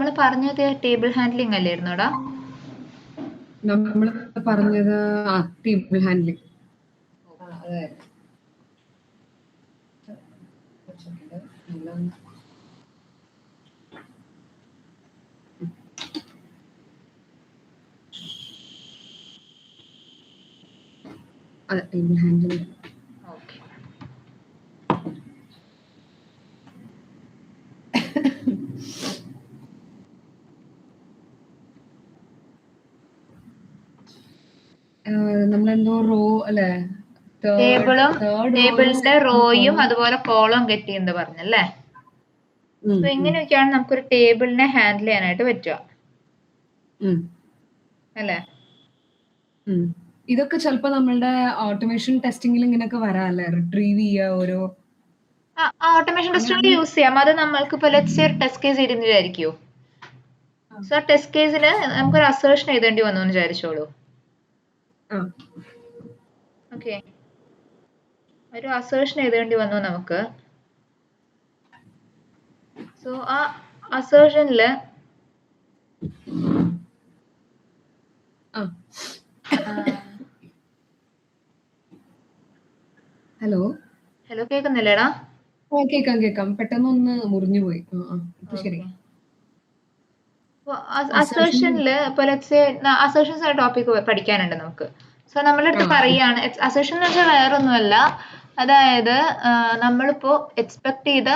നമ്മൾ പറഞ്ഞത് table handling അല്ലായിരുന്നോടാ? നമ്മൾ പറഞ്ഞത് ടേബിൾ ഹാൻഡ്ലിംഗ്. അതെ, ടേബിൾ ഹാൻഡ്ലിംഗ്. ഓക്കെ. നമ്മളെന്തോ റോ അല്ലേ, ടേബിളിന്റെ റോയും അതുപോലെ കോളം കെട്ടി എന്ന് പറഞ്ഞല്ലേ? സോ ഇങ്ങനെയൊക്കെയാണ് നമുക്കൊരു ടേബിളിനെ ഹാൻഡിൽ ചെയ്യാനായിട്ട് പറ്റുക അല്ലേ? ഇതൊക്കെ ചിലപ്പോ നമ്മളുടെ ഓട്ടോമേഷൻ ടെസ്റ്റിംഗിൽ ഇങ്ങനെയൊക്കെ വരാല്ലേ, റിട്രീവ് ചെയ്യുക ഓരോ. ഓട്ടോമേഷൻ ടെസ്റ്റിംഗിൽ യൂസ് ചെയ്യാം. അത് നമ്മൾക്ക് ഇപ്പോൾ ടെസ്റ്റ് കേസ് എഴുതുന്ന വിചാരിക്കൂ. സോ ടെസ്റ്റ് കേസിന് നമുക്കൊരു അസേർഷൻ എഴുതേണ്ടി വന്നു എന്ന് വിചാരിച്ചോളൂ. ഓക്കെ, ഒരു അസേർഷൻ എഴുതേണ്ടി വന്നു നമുക്ക്. സോ ആ അസേർഷനില് ഹലോ കേൾക്കുന്നില്ലേടാ? കേക്കാം. പെട്ടെന്ന് ഒന്ന് മുറിഞ്ഞു പോയി. ശരി. അസേർഷനില് ഇപ്പൊ അസേർഷൻസ് ടോപ്പിക് പഠിക്കാനുണ്ട് നമുക്ക്. സോ നമ്മളുടെ അടുത്ത് പറയാണ്, അസേർഷൻ എന്ന് വെച്ചാൽ വേറൊന്നുമല്ല, അതായത് നമ്മളിപ്പോ എക്സ്പെക്ട് ചെയ്ത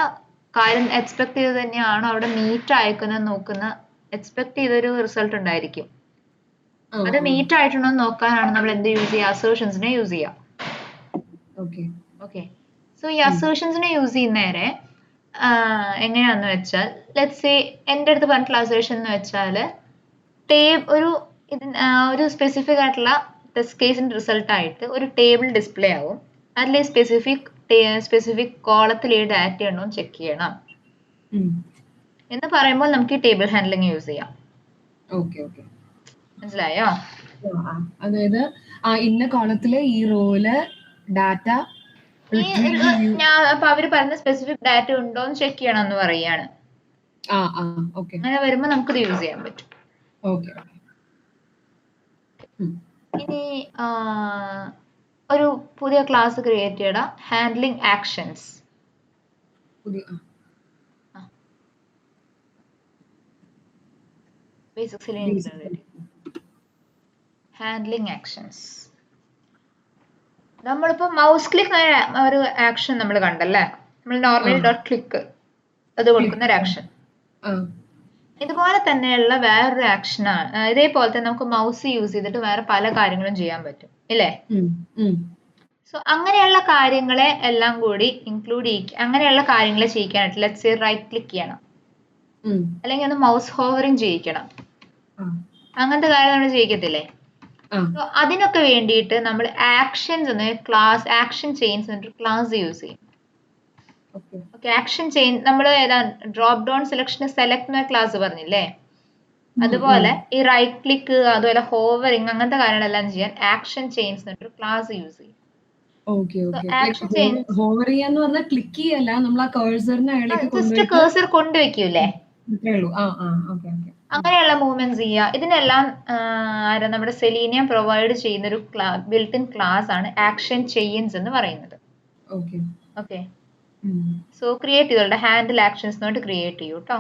കാര്യം എക്സ്പെക്ട് ചെയ്ത് തന്നെയാണോ അവിടെ മീറ്റ് അയക്കുന്നത് നോക്കുന്ന, എക്സ്പെക്ട് ചെയ്തൊരു റിസൾട്ട് ഉണ്ടായിരിക്കും. അത് മീറ്റ് ആയിട്ടുണ്ടോ എന്ന് നോക്കാനാണ് നമ്മൾ എന്ത് യൂസ് ചെയ്യുക, അസേർഷൻസിനെ യൂസ് ചെയ്യുക. ഓക്കെ, സോ ഈ അസേർഷൻസിനെ യൂസ് ചെയ്യുന്നേരെ എങ്ങനെയാന്ന് വെച്ചാൽ, ലെറ്റ്സ് സേ എൻ്റെ അടുത്ത് പറഞ്ഞിട്ടുള്ള അസേർഷൻ എന്ന് വെച്ചാൽ ഒരു സ്പെസിഫിക് ആയിട്ടുള്ള ടെസ്റ്റ് കേസിന്റെ റിസൾട്ട് ആയിട്ട് ഒരു ടേബിൾ ഡിസ്പ്ലേ ആവും. അതിൽ സ്പെസിഫിക് കോളത്തിൽ ഈ ഡാറ്റ ഉണ്ടോ എന്ന് ചെക്ക് ചെയ്യണം എന്ന് പറയുമ്പോൾ നമുക്ക് ഈ ടേബിൾ ഹാൻഡ്ലിംഗ് യൂസ് ചെയ്യാം. മനസ്സിലായോ? അതായത് ഇന്ന കോളത്തില് ഈ റോയില് ഡാറ്റ അപ്പൊ അവര് പറയുന്ന സ്പെസിഫിക് ഡാറ്റ ഉണ്ടോ എന്ന് ചെക്ക് ചെയ്യണം എന്ന് പറയാണ്. അങ്ങനെ വരുമ്പോ നമുക്കിത് യൂസ് ചെയ്യാൻ പറ്റും. ഇനി ഒരു പുതിയ ക്ലാസ് ക്രിയേറ്റ് ചെയ്യണം, ഹാൻഡ്ലിംഗ് ആക്ഷൻസ്. Handling actions. നമ്മളിപ്പോ മൗസ് ക്ലിക്ക് ഒരു ആക്ഷൻ നമ്മൾ കണ്ടല്ലേ, നമ്മൾ നോർമലി ഡോട്ട് ക്ലിക്ക് അത് കൊടുക്കുന്ന ഒരു ആക്ഷൻ. ഇതുപോലെ തന്നെയുള്ള വേറൊരു ആക്ഷനാണ്, ഇതേപോലെ തന്നെ നമുക്ക് മൗസ് യൂസ് ചെയ്തിട്ട് വേറെ പല കാര്യങ്ങളും ചെയ്യാൻ പറ്റും ഇല്ലേ? സോ അങ്ങനെയുള്ള കാര്യങ്ങളെ എല്ലാം കൂടി ഇൻക്ലൂഡ് അങ്ങനെയുള്ള കാര്യങ്ങളെ ചെയ്യിക്കാനായിട്ട് ലെറ്റ്സ് സേ റൈറ്റ് ക്ലിക്ക് ചെയ്യണം, അല്ലെങ്കിൽ ഒന്ന് മൗസ് ഹോവറിങ് ചെയ്യിക്കണം, അങ്ങനത്തെ കാര്യം നമ്മൾ ചെയ്യിക്കത്തില്ലേ? സോ അതിനൊക്കെ വേണ്ടിയിട്ട് നമ്മൾ ആക്ഷൻസ് എന്ന ക്ലാസ്, ആക്ഷൻ ചെയിൻസ് എന്നൊരു ക്ലാസ് യൂസ് ചെയ്യും. ഓക്കെ, ആക്ഷൻ ചെയിൻ നമ്മൾ ഏതാ ഡ്രോപ്പ് ഡൗൺ സെലക്ഷൻ സെലക്ട് എന്ന ക്ലാസ് പറഞ്ഞില്ലേ, അതുപോലെ ഈ റൈറ്റ് ക്ലിക്ക് അതുപോലെ ഹോവറിങ് അങ്ങനത്തെ കാര്യങ്ങളെല്ലാം ചെയ്യാൻ ആക്ഷൻ ചെയിൻസ് എന്നൊരു ക്ലാസ് യൂസ് ചെയ്യും. ജസ്റ്റ് കേഴ്സർ കൊണ്ടുവെക്കൂലേ, അങ്ങനെയുള്ള മൂവ്മെന്റ്സ് ചെയ്യുക. ഇതിനെല്ലാം നമ്മുടെ സെലീനിയം പ്രൊവൈഡ് ചെയ്യുന്ന ഒരു ബിൽറ്റ് ഇൻ ക്ലാസ് ആണ് ആക്ഷൻ ചെയിൻസ് എന്ന് പറയുന്നത്. ഓക്കെ, സോ ക്രിയേറ്റ് ചെയ്തോളൂ, ഹാൻഡിൽ ആക്ഷൻസ് എന്നോട്ട് ക്രിയേറ്റ് ചെയ്യൂ കേട്ടോ.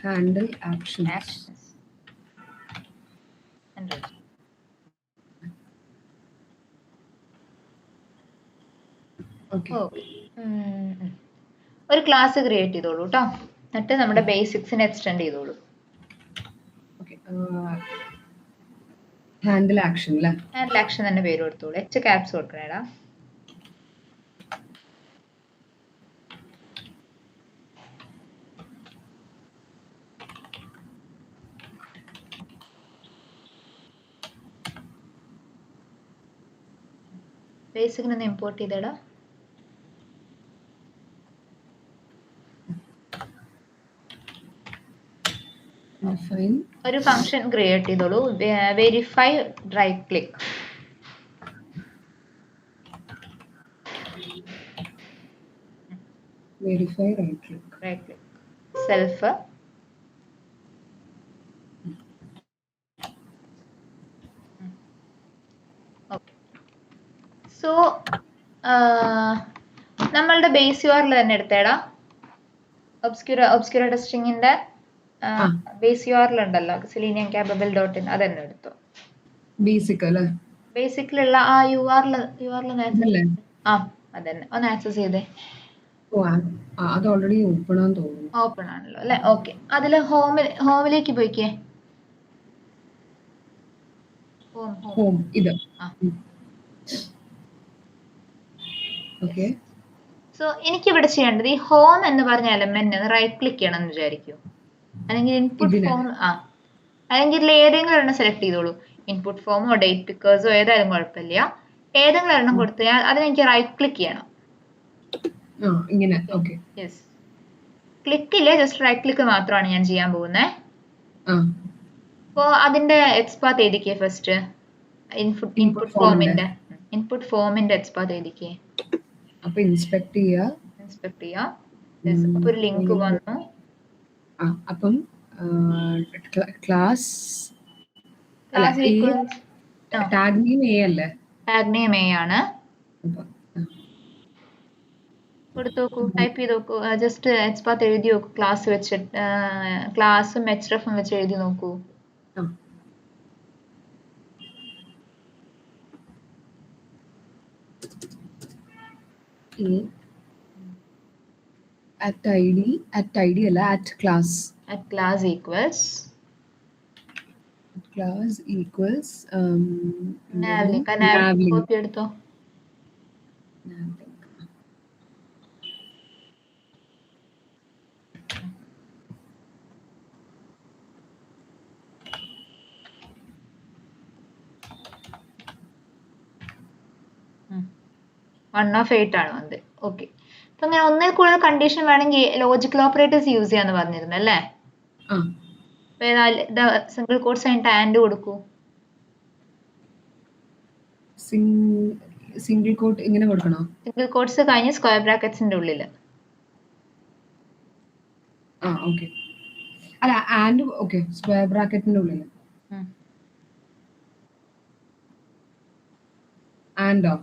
Handle actions. ഒരു ക്ലാസ് ക്രിയേറ്റ് ചെയ്തോളൂ കേട്ടോ, എന്നിട്ട് നമ്മുടെ ബേസിക്സിനെ എക്സ്റ്റെൻഡ് ചെയ്തോളൂ. ഹാൻഡിൽ ആക്ഷൻ അല്ലേ, ഹാൻഡിൽ ആക്ഷൻ തന്നെ പേര് കൊടുത്തോളൂ, എച്ച് ക്യാപ്സ് കൊടുക്കണേടാ. ബേസിക്കിനൊന്ന് ഇമ്പോർട്ട് ചെയ്തേടാ. ഒരു ഫംഗ്ഷൻ ക്രിയേറ്റ് ചെയ്തോളൂ, verify right click. Verify right click. Self okay. So നമ്മളുടെ ബേസ് യുആർഎൽ തന്നെ എടുത്തേടാ. ഒബ്സ്ക്യൂറ ടെസ്റ്റിങ്ങിന്റെ ബേസ് യുആർഎൽ ഉണ്ടല്ലോ, സെലീനിയം കാപ്പബിൾ .in അത് തന്നെ എടുത്തോ. ബേസിക് അല്ലേ? ബേസിക്കിലുള്ള ആ യുആർഎൽ ആ അതന്നെ ഒന്ന് ആക്സസ് ചെയ്തേ. അത് ഓൾറെഡി ഓപ്പൺ ആണെന്ന് തോന്നുന്നു. ഓപ്പൺ ആണല്ലോ അല്ലെ? ഓക്കെ. അതില് ഹോമിലേക്ക് പോയിക്കേ. ഹോം ഇത്. ഓക്കെ. സോ എനിക്ക് ഇവിടെ ചെയ്യേണ്ടത് ഈ ഹോം എന്ന് പറഞ്ഞ എലമെന്റ് റൈറ്റ് ക്ലിക്ക് ചെയ്യണം എന്ന് വിചാരിക്കൂ. അല്ലെങ്കിൽ ഇൻപുട്ട് ഫോം അല്ലെങ്കിൽ ഇതിൽ ഏതെങ്കിലും ഒരെണ്ണം സെലക്ട് ചെയ്തോളൂ. ഇൻപുട്ട് ഫോമോ ഡേറ്റ് പിക്കേഴ്സോ ഏതായാലും കുഴപ്പമില്ല. ഏതെങ്കിലും ഒരെണ്ണം കൊടുത്തു കഴിഞ്ഞാൽ അതിനെനിക്ക് റൈറ്റ് ക്ലിക്ക് ചെയ്യണം. യെസ്, ക്ലിക്കില്ല, ജസ്റ്റ് റൈറ്റ് ക്ലിക്ക് മാത്രമാണ് ഞാൻ ചെയ്യാൻ പോകുന്നത്. അപ്പോ അതിന്റെ എക്സ്പാത്ത് എഴുതിക്കേ ഫസ്റ്റ്. ഇൻപുട്ട് ഫോമിന്റെ എക്സ്പാത്ത് എഴുതിക്കേ. അപ്പൊ ഇൻസ്പെക്ട് ചെയ്യാം. അപ്പൊ ഒരു ലിങ്ക് വന്നു. അപ്പം ക്ലാസ് ടാഗ് നെയിം എ അല്ലേ? ടാഗ് നെയിം എ ആണ്. കൊടുത്തു നോക്കൂ, ടൈപ്പ് ചെയ്ത് നോക്കൂ. ജസ്റ്റ് എക്സ്പാത്ത് എഴുതി നോക്കൂ. ക്ലാസ് വെച്ചിട്ട് ക്ലാസ്സും എച്ച്റെഫും വെച്ച് എഴുതി നോക്കൂ. at id അല്ല at class equals navlink copy എടുത്തോ. വൺ ഓഫ് 8 ആണ് വന്നത്. ഓക്കെ. അപ്പൊ അങ്ങനെ ഒന്നിൽ കൂടുതൽ കണ്ടീഷൻ വേണമെങ്കിൽ ലോജിക്കൽ ഓപ്പറേറ്റേഴ്സ് യൂസ് ചെയ്യാന്ന് പറഞ്ഞിരുന്നു അല്ലേ? സിംഗിൾ കോട്ട്സ് കഴിഞ്ഞിട്ട് ആൻഡ് കൊടുക്കൂ. സിംഗിൾ കോട്ട് ഇങ്ങനെ കൊടുക്കണോ? സിംഗിൾ കോട്ട്സ് കഴിഞ്ഞ് സ്ക്വയർ ബ്രാക്കറ്റ്സിന്റെ ഉള്ളില്. ഓക്കെ. അല്ല ആൻഡ് ഓക്കെ, സ്ക്വയർ ബ്രാക്കറ്റിന്റെ ഉള്ളില്. ആൻഡോ?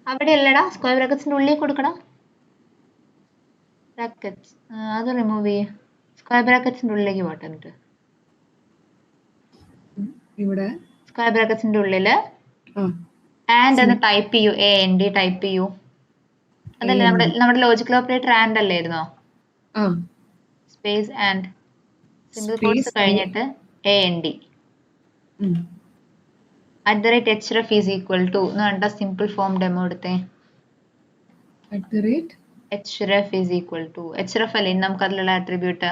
അവിടെ അല്ലടാ, സ്ക്വയർ ബ്രാക്കറ്റ്സിന്റെ ഉള്ളിൽ കൊടുക്കണം. ബ്രാക്കറ്റ്സ് അത് റിമൂവ് ചെയ്യേ. സ്ക്വയർ ബ്രാക്കറ്റ്സിന്റെ ഉള്ളിലേക്ക് പോട്ടെ. എന്നിട്ട് ഇവിടെ സ്ക്വയർ ബ്രാക്കറ്റ്സിന്റെ ഉള്ളില് ആൻഡ് എന്ന് ടൈപ്പ് ചെയ്യൂ. AND ടൈപ്പ് ചെയ്യൂ. അതല്ലേ നമ്മുടെ ലോജിക്കൽ ഓപ്പറേറ്റർ ആൻഡ് അല്ലായിരുന്നോ? സ്പേസ് ആൻഡ് സിംഗിൾ കോട്ട്സ് കഴിഞ്ഞിട്ട് AND @href is equal to എന്ന് കണ്ട സിമ്പിൾ ഫോം ഡെമോ എടുത്തേ. href is equal to href അല്ലേ നമുക്ക് അതിലുള്ള ആട്രിബ്യൂട്ട്.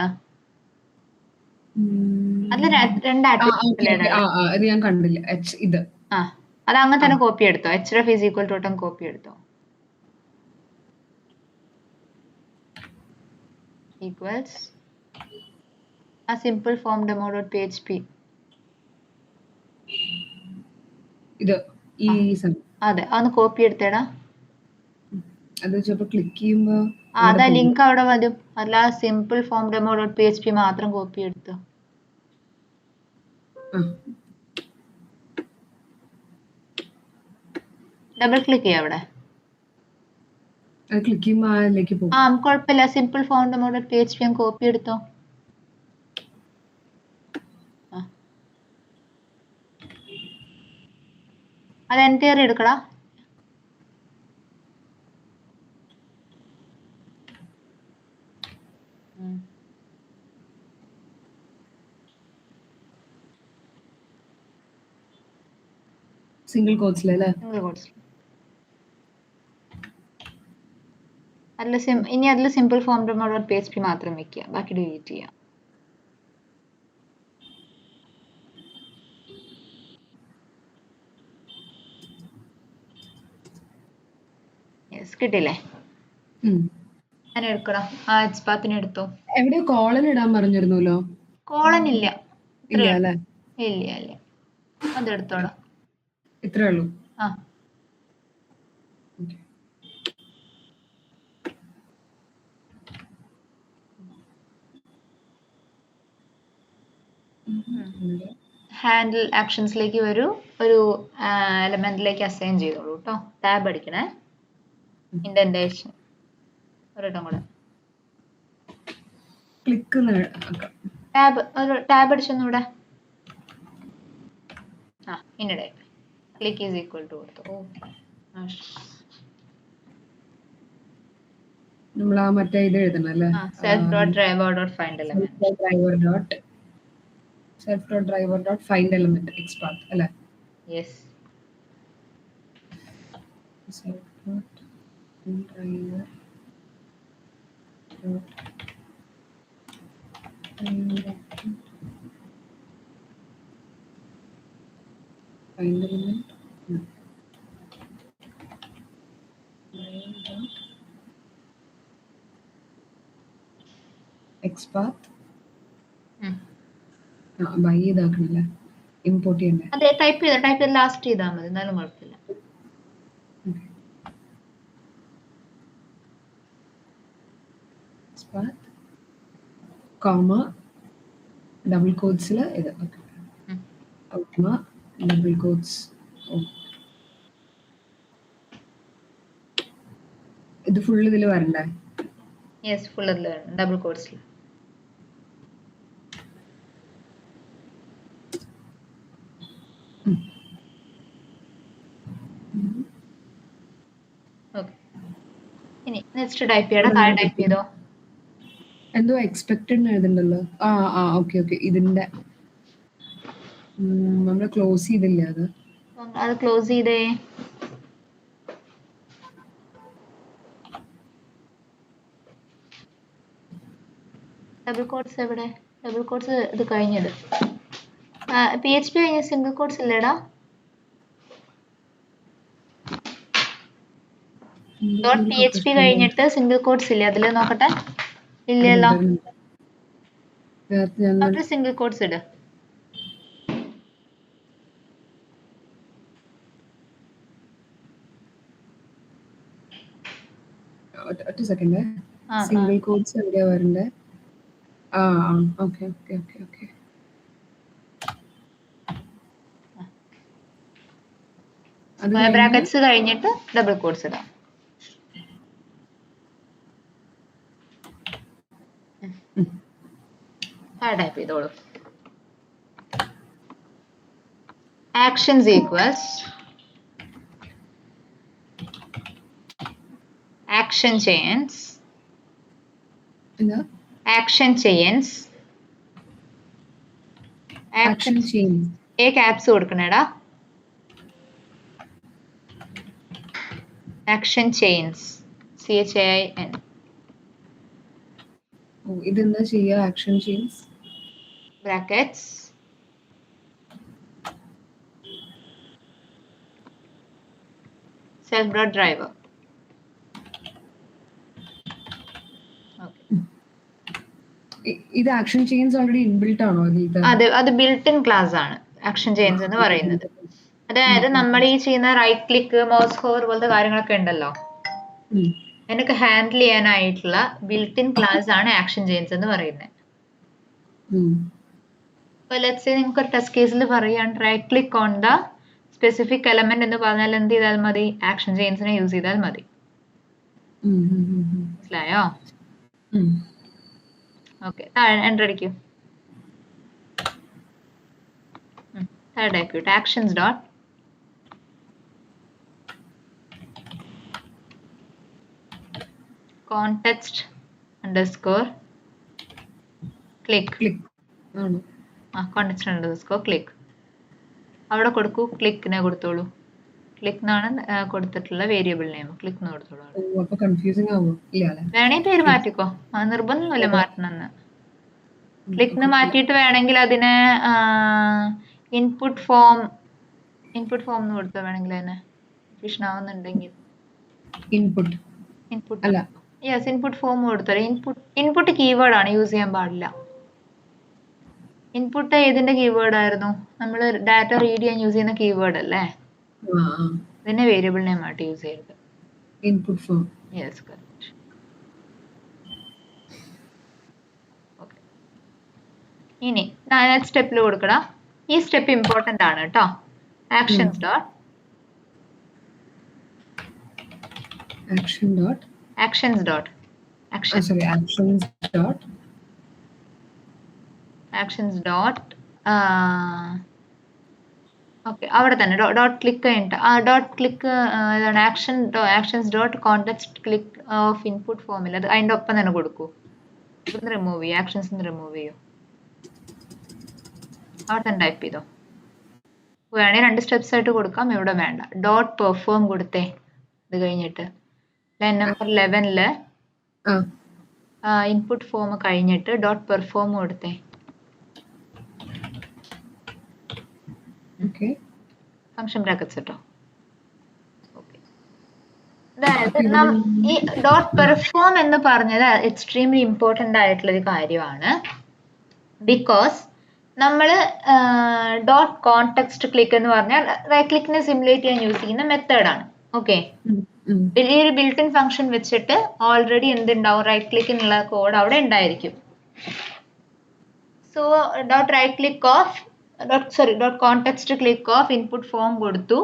അതിൽ രണ്ട് ആട്രിബ്യൂട്ട് ഞാൻ കണ്ടില്ല. ഇത് അത് അങ്ങനെ തന്നെ കോപ്പി എടുത്തോ. href is equal to ഒട്ടം കോപ്പി എടുത്തോ. ഈക്വൽസ് ആ സിമ്പിൾ ഫോം ഡെമോ .php ഇത് അതെ, അതൊന്ന് കോപ്പി എടുത്തേടാ. അത് ചിലപ്പോ ക്ലിക്ക് ചെയ്യുമ്പോ അതാ ലിങ്ക് അവിടെ വരും. അല്ല സിമ്പിൾ ഫോം ഡെമോ .php മാത്രം കോപ്പി എടുത്തോ. ഡബിൾ ക്ലിക്ക് ചെയ്യാം അവിടെ. ക്ലിക്ക് ചെയ്യുമ്പോ അതിലേക്ക് പോകും. കുഴപ്പമില്ല. Simple form demo .php copy എടുത്തോ. അത് എൻറ്റർ എടുക്കടാ. സിംഗിൾ കോട്ട്സിലല്ലേ? സിംഗിൾ കോട്ട്സിൽ. ഇനി അതിൽ സിമ്പിൾ ഫോം ഡെമോ .php മാത്രം വെക്കുക. ബാക്കി ഡിലീറ്റ് ചെയ്യാം. കിട്ടില്ലേ? ഞാൻ എടുക്കണം. എക്സ്പാത്തിന് എടുത്തോ. എവിടെ കോളൻ ഇടാൻ പറഞ്ഞിരുന്നല്ലോ? കോളൻ ഇല്ല. ഇല്ല. അതെടുത്തോളാം. ഇത്രേ ഉള്ളൂ. ഹാൻഡിൽ ആക്ഷൻസിലേക്ക് ഒരു എലമെന്റിലേക്ക് അസൈൻ ചെയ്തോളൂ കേട്ടോ. ടാബ് അടിക്കണേ. ഇൻഡന്റേഷൻ ഒരിടം കൂടെ ക്ലിക്ക് ടാബ് അടിച്ചൊന്നൂടെ. ഇന്നിടെ ക്ലിക്ക് ഈസ് ഈക്വൽ ടു കൊടുത്തു. നമ്മൾ ആ മറ്റേ ഇത് എഴുതണം അല്ലേ? self.driver.find element XPath അല്ലേ? Yes. find element XPath by ഇതാക്കണില്ല, ഇമ്പോർട്ട് ചെയ്യണ്ടേ? അതെ, ടൈപ്പ് ചെയ്ത് ലാസ്റ്റ് ചെയ്താൽ മതി, എന്നാലും കുഴപ്പമില്ല. കോമ ഡബിൾ കോട്ട്സിൽ ഇത് കോമ ഡബിൾ കോട്ട്സ്. ഇത് ഫുൾ ഇതിൽ വരണ്ടേ? യെസ്, ഫുൾ ഇതിൽ വരണം, ഡബിൾ കോട്ട്സിൽ. ഓക്കെ, ഇനി നെക്സ്റ്റ് ടൈപ്പ് ചെയ്യണം. താഴെ ടൈപ്പ് ചെയ്തോ. എന്തോ എക്സ്പെക്റ്റഡ് എഴുതുന്നുണ്ടല്ലോ. ഓക്കെ ഇതിന്റെ നമ്മൾ ക്ലോസ് ചെയ്തില്ല. അത് ക്ലോസ് ചെയ്തേ. ഡബിൾ കോട്ട്സ് എവിടെ? ഡബിൾ കോട്ട്സ് ഇത് കഴിഞ്ഞത്. PHP കഴിഞ്ഞ സിംഗിൾ കോട്ട്സ് ഇല്ലേടാ? .php കഴിഞ്ഞിട്ട് സിംഗിൾ കോട്ട്സ് ഇല്ലേ? അതില് നോക്കട്ടെ. ഇല്ലല്ലോ. അവിടെ സിംഗിൾ കോട്ട്സ് ഇട്. ഒറ്റ സെക്കൻഡ്. സിംഗിൾ കോട്ട്സ് എവിടെയാ വരണ്ടേ? ഓക്കെ. ബ്രാക്കറ്റ്സ് കഴിഞ്ഞിട്ട് ഡബിൾ കോട്ട്സ് ഇടാം. ടൈപ്പ് ചെയ്തോളൂ. actions equals action chains. caps കൊടുക്കണേടാ. action chains CHAIN. ഇതെന്താ ചെയ്യാ? action chains brackets self.driver. ഇത് ആക്ഷൻ ചെയിൻസ് ഓൾറെഡി ഇൻബിൽറ്റ് ആണോ? അത് ബിൽറ്റ് ഇൻ ക്ലാസ് ആണ് ആക്ഷൻ ചെയിൻസ് എന്ന് പറയുന്നത്. അതായത് നമ്മൾ ഈ ചെയ്യുന്ന റൈറ്റ് ക്ലിക്ക്, മൗസ് ഹോവർ പോലത്തെ കാര്യങ്ങളൊക്കെ ഉണ്ടല്ലോ, എനിക്ക് ഹാൻഡിൽ ചെയ്യാനായിട്ടുള്ള ബിൽറ്റ് ഇൻ ക്ലാസ് ആണ് ആക്ഷൻ ചെയിൻസ് എന്ന് പറയുന്നത്. അപ്പോൾ ലെറ്റ്സ് സേ നിങ്ങൾക്ക് ഒരു ടെസ്റ്റ് കേസിൽ പറയാൻ right click on the specific element എന്ന് പറഞ്ഞാൽ എന്ത് ചെയ്താൽ മതി? ആക്ഷൻ ചെയിൻസിനെ യൂസ് ചെയ്താൽ മതി. മനസ്സിലായോ? ഓക്കെ, താഴെ എൻ്റർ അടിക്കൂ. താഴെ ടൈപ്പ് ചെയ്യട്ടെ. Actions dot context underscore click. Context underscore click അവിടെ കൊടുക്കൂ. ക്ലിക്കിനെ കൊടുത്തോളൂ. ക്ലിക്ക് എന്നാണ് കൊടുത്തിട്ടുള്ള വേരിയബിൾ നെയിം. ക്ലിക്ക് എന്ന് കൊടുത്തോളൂ. വേണമെങ്കിൽ പേര് മാറ്റിക്കോ, നിർബന്ധമൊന്നുമില്ല മാറ്റണമെന്ന്. ക്ലിക്ക് മാറ്റിയിട്ട് വേണമെങ്കിൽ അതിനെ ഇൻപുട്ട് ഫോം എന്ന് കൊടുത്തോ. വേണമെങ്കിൽ അതിനെ കൺഫ്യൂഷൻ ആവുന്നുണ്ടെങ്കിൽ ഇൻപുട്ട് ഫോം കൊടുത്തോ. ഇൻപുട്ട് കീവേഡ് ആണ്, യൂസ് ചെയ്യാൻ പാടില്ല. ഇൻപുട്ട് ഏതിന്റെ കീവേഡ് ആയിരുന്നു? നമ്മൾ ഡാറ്റ റീഡ് ചെയ്യാൻ യൂസ് ചെയ്യുന്ന കീവേഡ് അല്ലേ? ഇതിനെ വേരിയബിൾ നെയിം ആയിട്ട് യൂസ് ചെയ്യരുത്. Input form. Yes, correct. Okay, ഇനി 4th സ്റ്റെപ്പിൽ കൊടുക്കണം. ഈ സ്റ്റെപ്പ് ഇമ്പോർട്ടന്റ് ആണ് കേട്ടോ. Actions dot action dot actions dot actions dot okay, അവിടെ തന്നെ ഡോട്ട് ക്ലിക്ക് കഴിഞ്ഞിട്ട് ഡോട്ട് ക്ലിക്ക് ഏതാണ് actions dot context click of input ഫോമിൽ അത് അതിൻ്റെ ഒപ്പം തന്നെ കൊടുക്കൂ. ഇവിടുന്ന് റിമൂവ് ചെയ്യും, ആക്ഷൻസ് റിമൂവ് ചെയ്യൂ, അവിടെ തന്നെ ടൈപ്പ് ചെയ്തോ. വേണേൽ 2 സ്റ്റെപ്സ് ആയിട്ട് കൊടുക്കാം, ഇവിടെ വേണ്ട. ഡോട്ട് പെർഫോം കൊടുത്തേ. ഇത് കഴിഞ്ഞിട്ട് ലൈൻ നമ്പർ 11 ഇൻപുട്ട് ഫോം കഴിഞ്ഞിട്ട് ഡോട്ട് പെർഫോം കൊടുത്തേ. ഫംഗ്ഷൻ ബ്രാക്കറ്റ്സ് കേട്ടോ. അതായത് ഈ ഡോട്ട് പെർഫോം എന്ന് പറഞ്ഞത് എക്സ്ട്രീംലി ഇമ്പോർട്ടൻ്റ് ആയിട്ടുള്ള ഒരു കാര്യമാണ്. ബിക്കോസ് നമ്മൾ ഡോട്ട് കോണ്ടെക്സ്റ്റ് ക്ലിക്ക് എന്ന് പറഞ്ഞാൽ റൈറ്റ് ക്ലിക്കിനെ സിമുലേറ്റ് ചെയ്യാൻ യൂസ് ചെയ്യുന്ന മെത്തേഡാണ്. ഓക്കെ, ഈ ഒരു ബിൽറ്റ് ഇൻ ഫംഗ്ഷൻ വെച്ചിട്ട് ഓൾറെഡി എന്തുണ്ടാവും, റൈറ്റ് ക്ലിക്കിനുള്ള കോഡ് അവിടെ ഉണ്ടായിരിക്കും. So dot right click of dot context click of input form കൊടുത്തു.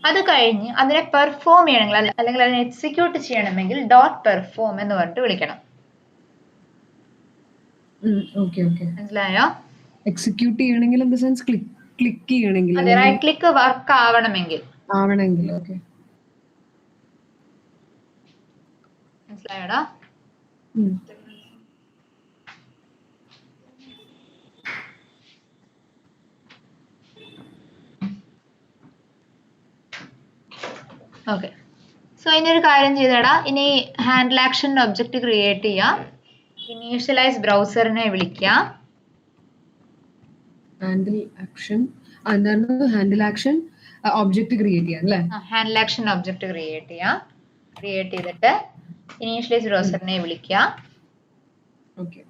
അത് കഴിഞ്ഞ് അതിനെ പെർഫോം ചെയ്യണമെങ്കിൽ അല്ലെങ്കിൽ അതിനെ എക്സിക്യൂട്ട് ചെയ്യണമെങ്കിൽ ഡോട്ട് പെർഫോം എന്ന് പറഞ്ഞിട്ട് വിളിക്കണം. മനസ്സിലായോ? എക്സിക്യൂട്ട് ചെയ്യണമെങ്കിൽ ഇൻ ദി സെൻസ് ക്ലിക്ക് ചെയ്യണമെങ്കിൽ, അതെ, റൈറ്റ് ക്ലിക്ക് വർക്ക് ആവണമെങ്കിൽ. ഓക്കെ, മനസ്സിലായോടാ? ഓക്കെ, സോ ഇനി ഒരു കാര്യം ചെയ്തടാ. ഇനി ഹാൻഡിൽ ആക്ഷൻ ഒബ്ജക്റ്റ് ക്രിയേറ്റ് ചെയ്യാം. ഇനീഷ്യലൈസ് ബ്രൗസറിനെ വിളിക്കാം. ഹാൻഡിൽ ആക്ഷൻ ഒബ്ജക്റ്റ് ക്രിയേറ്റ് ചെയ്യാം അല്ലേ? ഹാൻഡിൽ ആക്ഷൻ ഒബ്ജക്റ്റ് ക്രിയേറ്റ് ചെയ്യാം. ക്രിയേറ്റ് ചെയ്തിട്ട് ഇനീഷ്യലൈസ് ബ്രൗസറിനെ വിളിക്കാം. ഓക്കെ,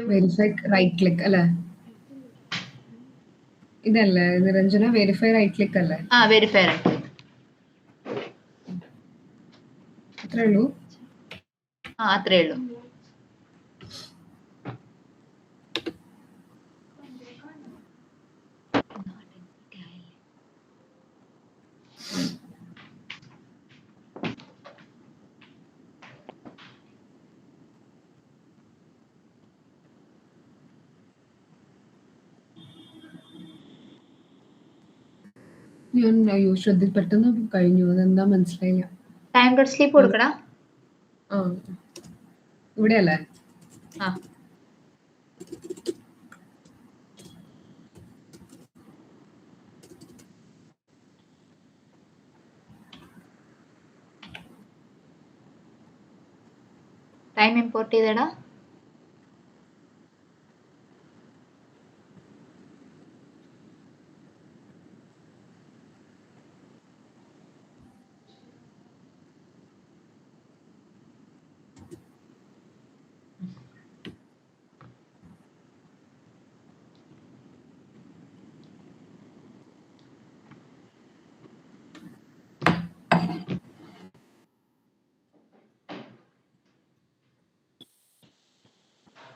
വെരിഫൈ റൈറ്റ് ക്ലിക്ക് അല്ലേ? ഇതല്ലേ നിരഞ്ജന, വെരിഫൈ റൈറ്റ് ക്ലിക്ക് അല്ലേ? Verify right click. അത്രേ ഉള്ളൂ? അത്രേ ഉള്ളൂ. ഞാൻ പെട്ടെന്ന് കഴിഞ്ഞു, അതെന്താ മനസ്സിലായില്ല. ടൈം ഡോട്ട് സ്ലീപ്പ് കൊടുക്കടാ. ഇവിടെ അല്ലേ? ടൈം ഇമ്പോർട്ട് ചെയ്തടാ.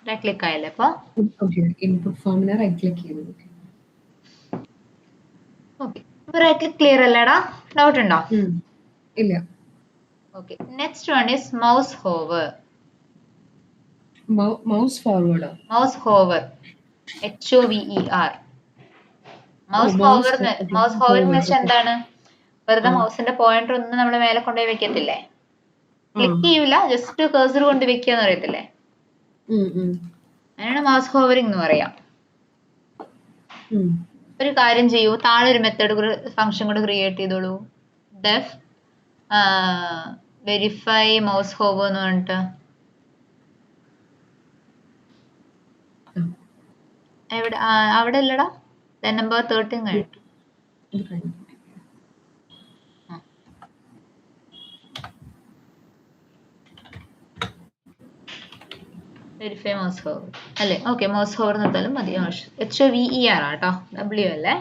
റൈറ്റ് ക്ലിക്ക് ആയല്ലേ അപ്പൊ? ഇൻപുട്ട് ഫോമിനെ റൈറ്റ് ക്ലിക്ക് ചെയ്തു. ഓക്കെ, റൈറ്റ് ക്ലിക്ക് ക്ലിയർ അല്ലേടാ? ഡൗട്ട് ഉണ്ടോ? ഇല്ല. Okay, next one is mouse hover. Mouse forward, mouse hover, HOVER. Mouse hover എന്ന് വെച്ചാൽ എന്താണ്? വെറുതെ മൗസിന്റെ പോയിന്റർ ഒന്ന് നമ്മൾ മേലെ കൊണ്ടുപോയി വെക്കത്തില്ലേ? ക്ലിക്ക് ചെയ്യൂല, ജസ്റ്റ് കഴ്സർ കൊണ്ട് വെക്കാന്ന് അറിയത്തില്ലേ? അതിനാണ് മൗസ് ഹോവറിംഗ് എന്ന് പറയാം. ഒരു കാര്യം ചെയ്യൂ, താഴെ ഒരു മെത്തേഡ് ഫംഗ്ഷൻ കൂടെ ക്രിയേറ്റ് ചെയ്തോളൂ. ഡെഫ് വെരിഫൈ മൗസ് ഹോവർ എന്ന് പറഞ്ഞിട്ട്. എവിടെ? അവിടെ അല്ലടാ, ലൈൻ നമ്പർ 13 കഴിഞ്ഞിട്ട്. വെരിഫൈ മൗസ് ഹോവർ അല്ലേ? ഓക്കെ, മൗസ് ഹോവർ നിർത്താലും മതി. HOVER ആട്ടോ, W അല്ലേ?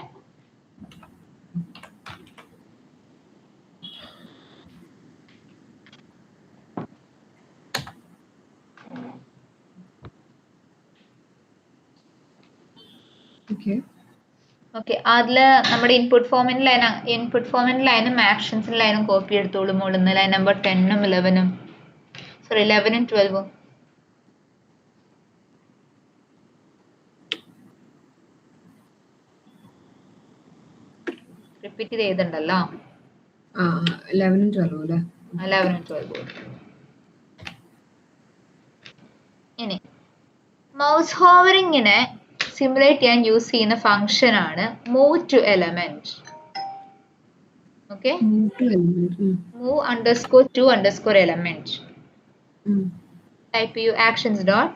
ഓക്കെ, അതില് നമ്മുടെ ഇൻപുട്ട് ഫോമിന്റെ ലൈനും ആക്ഷൻസിന്റെ ലൈനും കോപ്പി എടുത്തോളൂ മോളിന്ന്. Line number 10ഉം 11ഉം, sorry 11ഉം 12ഉം. റിപ്പീറ്റ് ചെയ്ത് എഴുതണ്ടല്ലോ. 11ഉം 12ഉം അല്ലേ? 11ഉം 12ഉം. ഇനി മൗസ് ഹോവറിങ്ങിനെ സിമുലേറ്റ് ചെയ്യാൻ യൂസ് ചെയ്യുന്ന ഫംഗ്ഷൻ ആണ് move to element. Okay, move underscore to underscore element. Type ചെയ്യൂ actions dot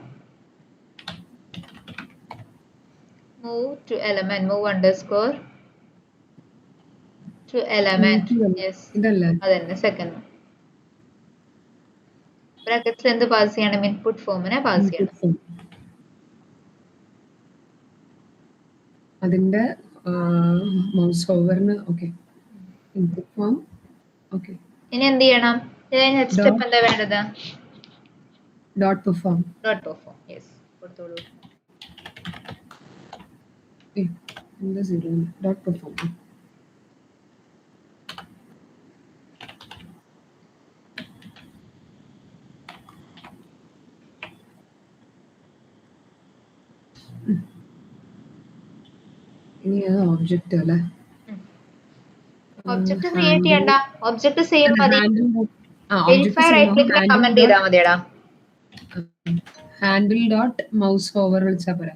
move to element, move underscore to element. Yes, അതന്നെ സെക്കൻഡ്. ബ്രാക്കറ്റ്സിൽ എന്ത് പാസ് ചെയ്യണം? ഇൻപുട്ട് ഫോമിനെ പാസ് ചെയ്യണം. അതിന്റെ mouse ഓവറിന് okay input form. Okay, ഇനി എന്ത് ചെയ്യണം? നെക്സ്റ്റ് സ്റ്റെപ്പ് എന്താ വേണ്ടത്? Dot perform. Dot perform, yes, കൊടുത്തോളൂ. എന്താ സീറോ? Dot perform. ഇനി അത് ഒബ്ജക്റ്റ് അല്ലേ? ഒബ്ജക്റ്റ് ക്രിയേറ്റ് ചെയ്യണ്ട, ഒബ്ജക്റ്റ് സെയിം മതി. വെരിഫൈ റൈറ്റ് ക്ലിക്കിൽ കമന്റ് ചെയ്താൽ മതിയടാ. ഹാൻഡിൽ ഡോട്ട് മൗസ് ഓവർ വിളിച്ചാ പോരാ?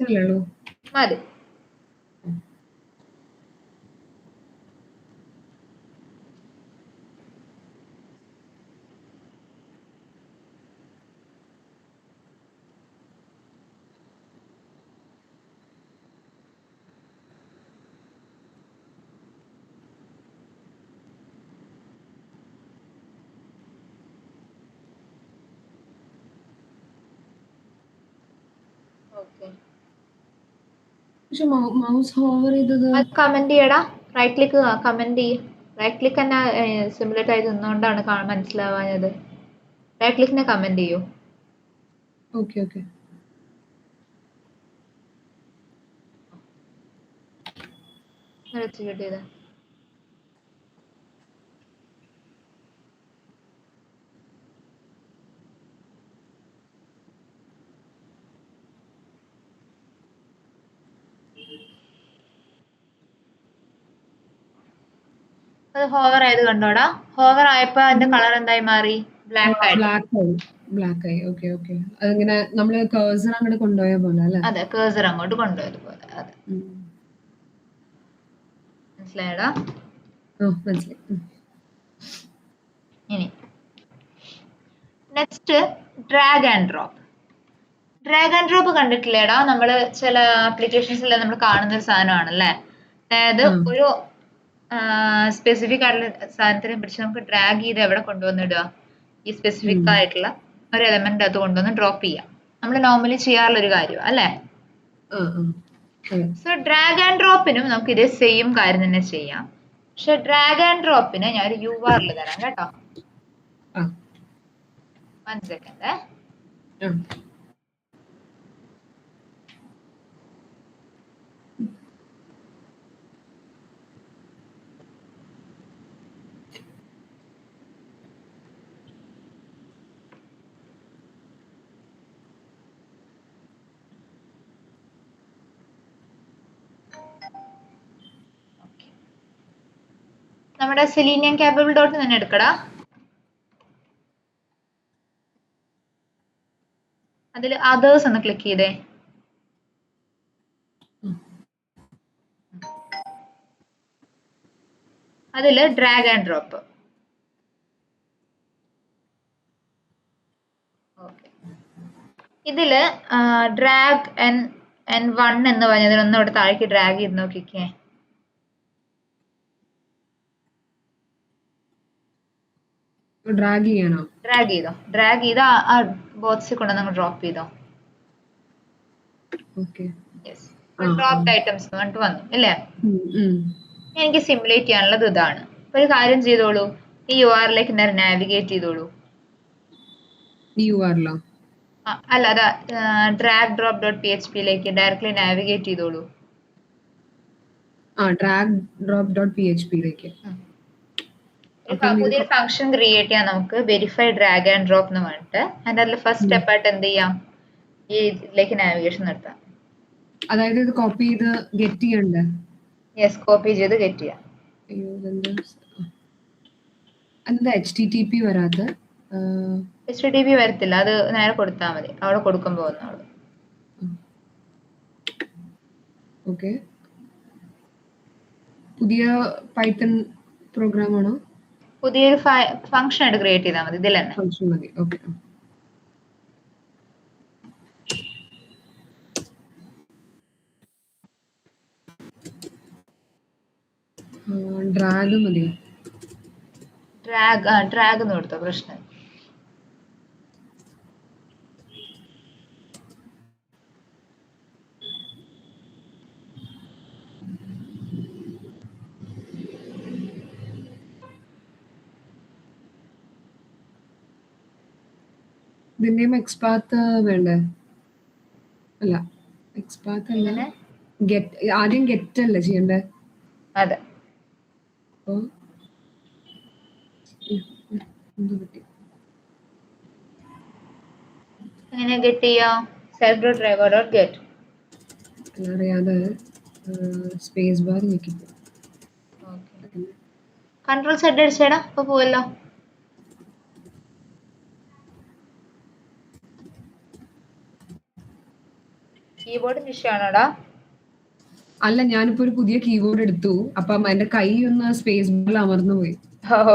ഇല്ലല്ലോ, മതി. പക്ഷെ മൗസ് ഹോവർ ചെയ്തത് കമന്റ് ചെയ്യടാ. റൈറ്റ് ക്ലിക്ക് കമന്റ് ചെയ്യും. റൈറ്റ് ക്ലിക്ക് തന്നെ സിമുലേറ്റ് ആയി നിന്നുകൊണ്ടാണ് മനസ്സിലാവാഞ്ഞത്. റൈറ്റ് ക്ലിക്കിനെ കമന്റ് ചെയ്യൂ. Okay okay. എക്സിക്യൂട്ട് ചെയ്ത അത് ഹോവർ ആയത് കണ്ടോടാ. ഹോവർ ആയപ്പോ അതിന്റെ കളർ എന്തായി മാറി? ബ്ലാക്ക് ആയി. ബ്ലാക്ക് ആയി. Okay okay. അതിങ്ങനെ നമ്മള് കഴ്സർ അങ്ങോട്ട് കൊണ്ടുപോയ പോലെ അല്ലേ? അതെ, കഴ്സർ അങ്ങോട്ട് കൊണ്ടുപോയത് പോലെ. അതെ, മനസ്സിലായടാ? മനസ്സിലായി. ഇനി next drag and drop. Drag and drop കണ്ടിട്ടില്ലേടാ? നമ്മള് ചില ആപ്ലിക്കേഷൻസിൽ നമ്മൾ കാണുന്ന ഒരു സാധനമാണല്ലേ. അതായത് ഒരു സ്പെസിഫിക് ആയിട്ടുള്ള സാധനത്തിനെ പിടിച്ച് നമുക്ക് ഡ്രാഗ് ചെയ്ത് എവിടെ കൊണ്ടുവന്നിടുക? ഈ സ്പെസിഫിക് ആയിട്ടുള്ള ഒരു എലമെന്റ് അത് കൊണ്ടുവന്ന് ഡ്രോപ്പ് ചെയ്യാം. നമ്മൾ നോർമലി ചെയ്യാറുള്ള ഒരു കാര്യം അല്ലേ? സോ ഡ്രാഗ് ആൻഡ് ഡ്രോപ്പിനും നമുക്ക് ഇതേ സെയിം കാര്യം തന്നെ ചെയ്യാം. പക്ഷെ ഡ്രാഗ് ആൻഡ് ഡ്രോപ്പിന് ഞാൻ ഒരു URL തരാം കേട്ടോ. 1 സെക്കൻഡ്. നമ്മുടെ സെലീനിയം കേപ്പബിൾ ഡോട്ട് തന്നെ എടുക്കടാ. അതിൽ അതേഴ്സ് ഒന്ന് ക്ലിക്ക് ചെയ്തേ. അതിൽ ഡ്രാഗ് ആൻഡ് ഡ്രോപ്പ്. ഇതില് ഡ്രാഗ് N1 എന്ന് പറഞ്ഞതിനൊന്ന് ഇവിടെ താഴേക്ക് ഡ്രാഗ് ചെയ്ത് നോക്കിക്കേ. ഡ്രാഗ് ചെയ്യാനോ? ഡ്രാഗ് ചെയ്ത് ആ ബോക്സിൽ കൊണ്ട് നമ്മൾ ഡ്രോപ്പ് ചെയ്തോ. ഓക്കെ. യെസ്, ഡ്രോപ്ഡ് ഐറ്റംസ് പറഞ്ഞിട്ട് വന്നു അല്ലേ? ഉം. എനിക്ക് സിമുലേറ്റ് ചെയ്യാനുള്ളത് ഇതാണ്. അപ്പൊ ഒരു കാര്യം ചെയ്തോളൂ, ഈ URL-ലേക്ക് നേരെ നാവിഗേറ്റ് ചെയ്തോളൂ. ഈ URL-ഓ? അല്ല, അതാ ഡ്രാഗ് ഡ്രോപ്പ് ഡോട്ട് PHP-ലേക്ക് ഡയറക്ട്ലി നാവിഗേറ്റ് ചെയ്തോളൂ. ഡ്രാഗ് ഡ്രോപ്പ് ഡോട്ട് PHP-ലേക്ക്. പുതിയൊരു ഫംഗ്ഷൻ ക്രിയേറ്റ് ചെയ്യാം നമുക്ക്, വെരിഫൈ ഡ്രാഗ് ആൻഡ് ഡ്രോപ്പ് എന്ന് പറഞ്ഞിട്ട്. അതിന്റെ അതിൽ ഫസ്റ്റ് സ്റ്റെപ്പ് ആയിട്ട് എന്ത് ചെയ്യാം, ഈ ഇതിലേക്ക് നാവിഗേഷൻ നടത്താം. അതായത് ഇത് കോപ്പി ചെയ്ത് ഗെറ്റ് ചെയ്യണ്ടേ? യെസ്, കോപ്പി ചെയ്ത് ഗെറ്റ് ചെയ്യാം. എന്താ HTTP വരാത്ത? HTTP വരത്തില്ല, അത് നേരെ കൊടുത്താൽ മതി, അവിടെ കൊടുക്കുമ്പോൾ വന്നോളൂ. ഓക്കെ. പുതിയ പൈത്തൺ പ്രോഗ്രാം ആണോ? പുതിയൊരു ഫംഗ്ഷൻ ആയിട്ട് ക്രിയേറ്റ് ചെയ്താൽ മതി, ഇതിൽ തന്നെ. ഫംഗ്ഷൻ മതി. ഓക്കെ. ഡ്രാഗ് മതിയോ? ഡ്രാഗ് എന്ന് കൊടുത്തോ, പ്രശ്നം. ഇതിന്റെയും എക്സ്പാത്ത് വേണ്ടേ? അല്ല, എക്സ്പാത്ത് അല്ല, ഗെറ്റ്. ആദ്യം ഗെറ്റ് അല്ലേ ചെയ്യണ്ടേ? അതെ. അപ്പൊ എങ്ങനെ ഗെറ്റ് ചെയ്യാം? Self dot driver dot get. അറിയാതെ സ്പേസ് ബാർ ഞെക്കിപ്പോ. കൺട്രോൾ സെറ്റ് അടിച്ചേടാ, അപ്പൊ പോവല്ലോ. കീബോർഡിന് ഇഷ്യൂയാണോടാ? അല്ല, ഞാനിപ്പോ ഒരു പുതിയ കീബോർഡ് എടുത്തു, അപ്പം എന്റെ കൈ ഒന്ന് സ്പേസ് ബാറിൽ അമർന്നു പോയി.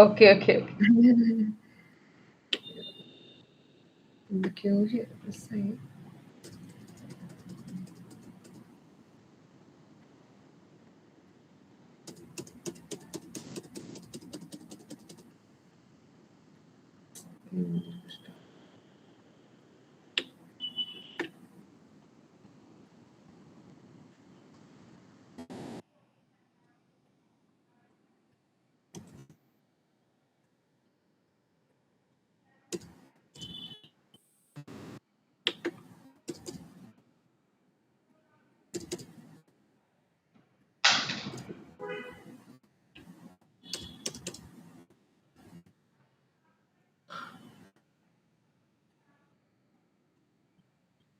Okay okay. എന്തൊക്കെയോ രസായി.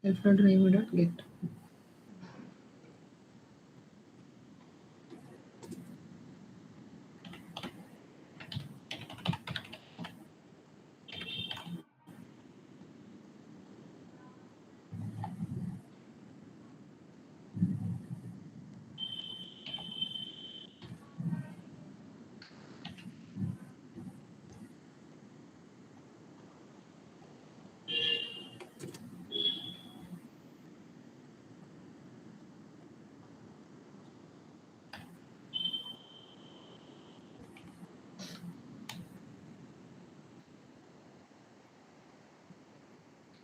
self.driver.get.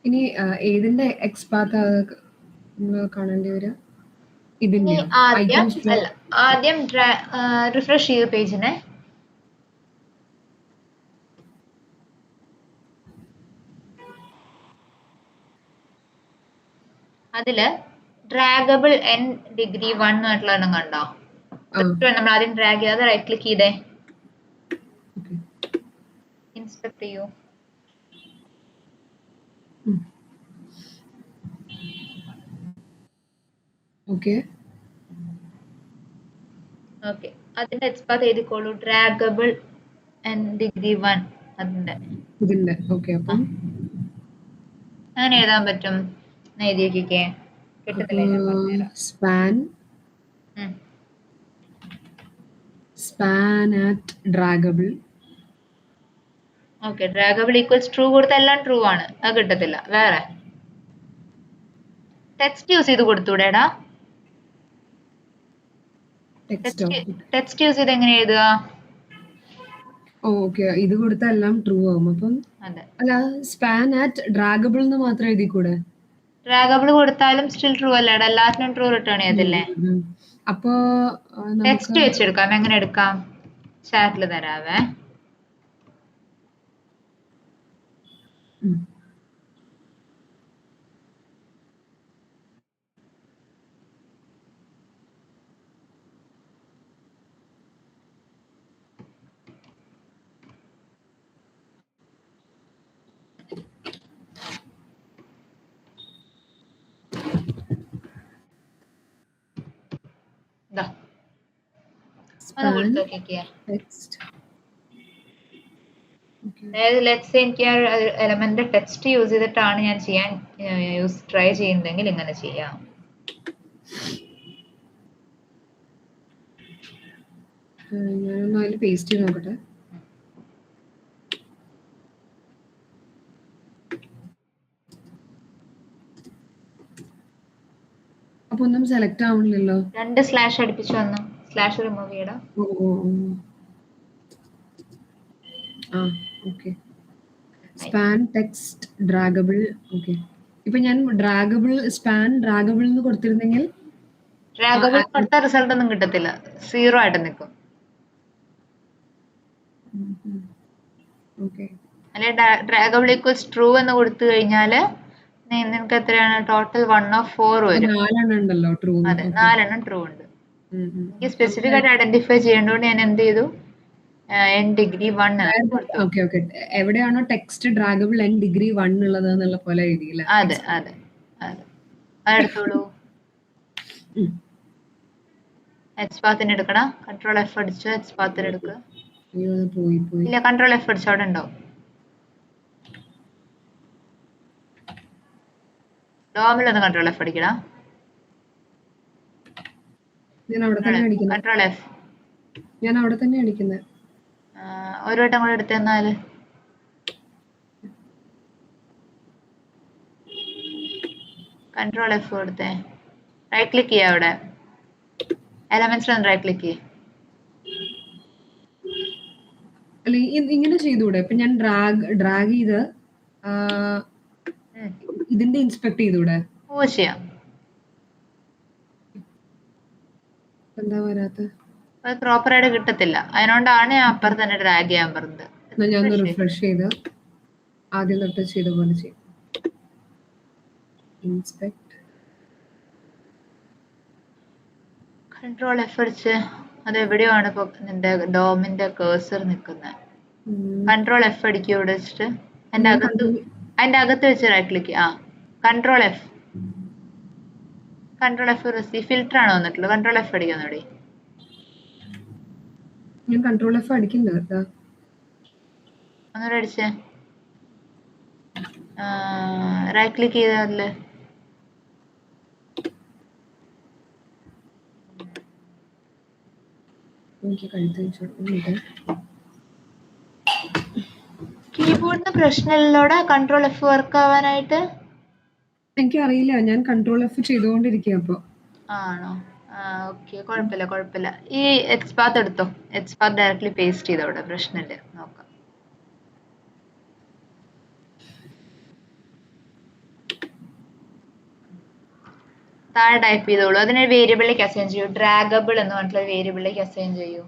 ഇനി ഏതിന്റെ എക്സ്പാത്ത് കാണേണ്ടി വരിക? ഇതിന്റെ ആദ്യം റിഫ്രഷ് ചെയ്ത പേജിനെ അതില് ഡ്രാഗബിൾ n ഡിഗ്രി 1 ആയിട്ടുള്ള എണ്ണം കണ്ടോ? നമ്മൾ ആദ്യം ഡ്രാഗ് ചെയ്യാതെ റൈറ്റ് ക്ലിക്ക് ചെയ്തേ, ഇൻസ്പെക്ട് ചെയ്യൂ. ഓക്കെ, അതിന്റെ എക്സ്പാത്ത് എഴുതിക്കോളൂ, ഡ്രാഗബിൾ n ഡിഗ്രി 1. ഇതിന്റെ ഓക്കെ. അപ്പം അങ്ങനെ എഴുതാൻ പറ്റും, എഴുതിയൊക്കെ കിട്ടുന്നില്ല. span at dragable. Okay, draggable equals true കൊടുത്ത എല്ലാം ട്രൂ ആണ്, അത് കിട്ടത്തില്ല. വേറെ ടെക്സ്റ്റ് യൂസ് ചെയ്ത് കൊടുത്തൂടേടാ. ടെക്സ്റ്റ് യൂസ് ചെയ്ത് എങ്ങനെ എഴുതുക? ഓക്കെ. ഇത് കൊടുത്താൽ എല്ലാം ട്രൂ ആവും. അപ്പം അതെ. അല്ല സ്പാൻ അറ്റ് ഡ്രാഗബിൾ എന്ന് മാത്രം എഴുതിക്കൂടെ? ഡ്രാഗബിൾ കൊടുത്താലും സ്റ്റിൽ ട്രൂ അല്ലേടാ, എല്ലാത്തിനും ട്രൂ റിട്ടേൺ ചെയ്തില്ലേ? അപ്പോ നമുക്ക് ടെക്സ്റ്റ് വെച്ചെടുക്കാം. എങ്ങനെ എടുക്കാം? ചാറ്റിൽ തരാവേ. ഒന്ന് കൊടുത്തു നോക്കിക്കേ. അതായത് ലെറ്റ്സ് എനിക്ക് ആ എലമെന്റ് ടെക്സ്റ്റ് യൂസ് ചെയ്തിട്ടാണ് ഞാൻ ചെയ്യാൻ ട്രൈ ചെയ്യുന്നതെങ്കിൽ ഇങ്ങനെ ചെയ്യാം. ഞാനൊന്ന് അതിൽ പേസ്റ്റ് ചെയ്ത് നോക്കട്ടെ. അപ്പൊ ഒന്നും സെലക്ട് ആവണില്ലല്ലോ. 2 സ്ലാഷ് അടുപ്പിച്ച് വന്നു. സ്ലാഷ് റിമൂവ് ചെയ്യടാ. Okay. Span text draggable. Okay. ഇപ്പൊ ഞാൻ സ്പാൻ ഡ്രാഗബിൾ എന്ന് കൊടുത്തിരുന്നെങ്കിൽ ഡ്രാഗബിൾ കൊടുത്ത റിസൾട്ട് ഒന്നും കിട്ടത്തില്ല, 0 ആയിട്ട് നിൽക്കും. അല്ലെ ഡ്രാഗബിൾ ഈക്വൽസ് ട്രൂ എന്ന് കൊടുത്തു കഴിഞ്ഞാല് നിനക്ക് എത്രയാണ് ടോട്ടൽ 1 of 4 വരും. 4 ഉണ്ടല്ലോ ട്രൂ. അതെ, 4 ട്രൂ ഉണ്ട്. എനിക്ക് സ്പെസിഫിക് ആയിട്ട് ഐഡന്റിഫൈ ചെയ്യേണ്ടതുകൊണ്ട് ഞാൻ എന്ത് ചെയ്തു, ഡിഗ്രി 1. എവിടെയാണോ ടെക്സ്റ്റ് ഡ്രാഗബിൾ ഡിഗ്രി 1 ഉള്ളത് എന്നുള്ള പോലെ എഴുതിയില്ല. അതെ അതെ അതെ, അതെടുത്തോളൂ. എക്സ് പാത്തിന് എടുക്കണം. കൺട്രോൾ എഫ് അടിച്ചു എക്സ് പാത്തിന് എടുക്കുക. ഇല്ല, കൺട്രോൾ എഫ് അടിച്ചു, അവിടെ ഉണ്ടാവും. ഡോമിലൊന്ന് കൺട്രോൾ എഫ് അടിക്കണം. Control F. ഞാൻ അവിടെ തന്നെ അടിക്കുന്നത്. ഒരു വട്ടം കൂടെ എടുത്ത് തന്നാല്. കൺട്രോൾ എഫ് കൊടുത്തേ. റൈറ്റ് ക്ലിക്ക് ചെയ്യാം അവിടെ. എലമെന്റ്സിലൊന്ന് റൈറ്റ് ക്ലിക്ക് ചെയ്യും. അല്ല ഇങ്ങനെ ചെയ്തൂടെ? ഇപ്പൊ ഞാൻ ഡ്രാഗ് ചെയ്ത് ഇതിന്റെ ഇൻസ്പെക്ട് ചെയ്തൂടെ? ഓ, ചെയ്യാം. എന്താ വരാത്ത? അത് പ്രോപ്പർ ആയിട്ട് കിട്ടത്തില്ല, അതിനോണ്ടാണ് ഞാൻ അപ്പുറത്ത് തന്നെ ഡ്രാഗ് ചെയ്യാൻ പറഞ്ഞത്. ഞാൻ റിഫ്രഷ് ചെയ്ത് ആദ്യം തൊട്ട് ചെയ്ത പോലെ ചെയ്യും. ഇൻസ്പെക്ട്. കൺട്രോൾ എഫ് അടിച്ച് അത് എവിടെയാണ് ഇപ്പൊ നിന്റെ ഡോമിന്റെ കേഴ്സർ നിൽക്കുന്നത്. കൺട്രോൾ എഫ് അടിക്കുക ഇവിടെ വെച്ചിട്ട് അതിന്റെ അകത്ത് വെച്ച് right click. Control F. Control F filter ആണ് വന്നിട്ടുള്ളത്. കൺട്രോൾ എഫ് അടിക്കാൻ നോടി. ഞാൻ കൺട്രോൾ എഫ് അടിക്കുന്നത് ഒന്നുകൂടെ അടിച്ചേ. റൈറ്റ് ക്ലിക്ക് ചെയ്തല്ലേ. കീബോർഡിന് പ്രശ്നമില്ലോടെ കൺട്രോൾ എഫ് വർക്ക് ആവാനായിട്ട്? എനിക്കറിയില്ല, ഞാൻ കൺട്രോൾ എഫ് ചെയ്തുകൊണ്ടിരിക്കുക അപ്പൊ. ആണോ? ഓക്കെ, കുഴപ്പമില്ല. ഈ എക്സ് പാത്ത് എടുത്തോ. എക്സ് പാത്ത് ഡയറക്ട്ലി പേസ്റ്റ് ചെയ്തോ അവിടെ, പ്രശ്നമില്ല. നോക്കാം. താഴെ ടൈപ്പ് ചെയ്തോളൂ. അതിനെ വേരിയബിളിലേക്ക് അസൈൻ ചെയ്യൂ. ഡ്രാഗബിൾ എന്ന് പറഞ്ഞിട്ടുള്ള വേരിയബിളിലേക്ക് അസൈൻ ചെയ്യൂ.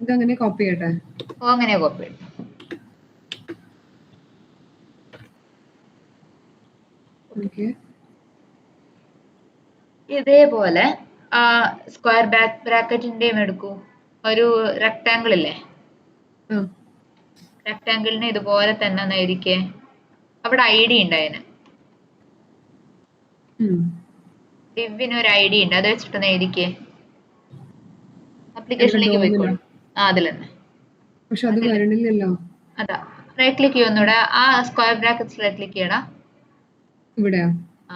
ഇതങ്ങനെ കോപ്പി ചെയ്യട്ടെ? അങ്ങനെ കോപ്പി ചെയ്യട്ടെ. ഇതേപോലെ സ്ക്വയർ ബ്രാക്കറ്റിന്റെയും എടുക്കൂ. ഒരു റെക്ടാങ്കിൾ ഇല്ലേ, റെക്ടാങ്കിളിന് ഇതുപോലെ തന്നെ ഇരിക്കേ. അവിടെ ഐഡി ഉണ്ട് അതിന്. ഡിവിന് ഒരു ഐഡി ഉണ്ട്, അത് വെച്ചിട്ടൊന്ന് എഴുതിക്കേ. എവിടെ അപ്ലിക്കേഷനിലേക്ക് ഡോമിലോ? പോയിക്കോളൂ. അതിൽ തന്നെ. പക്ഷെ അത് വരണില്ലല്ലോ. അതാ റൈറ്റ് ക്ലിക്ക് ചെയ്യുന്നൂടെ, ആ സ്ക്വയർ ബ്രാക്കറ്റ്സ് റൈറ്റ് ക്ലിക്ക് ചെയ്യടാ. ഇവിടെയാ? ആ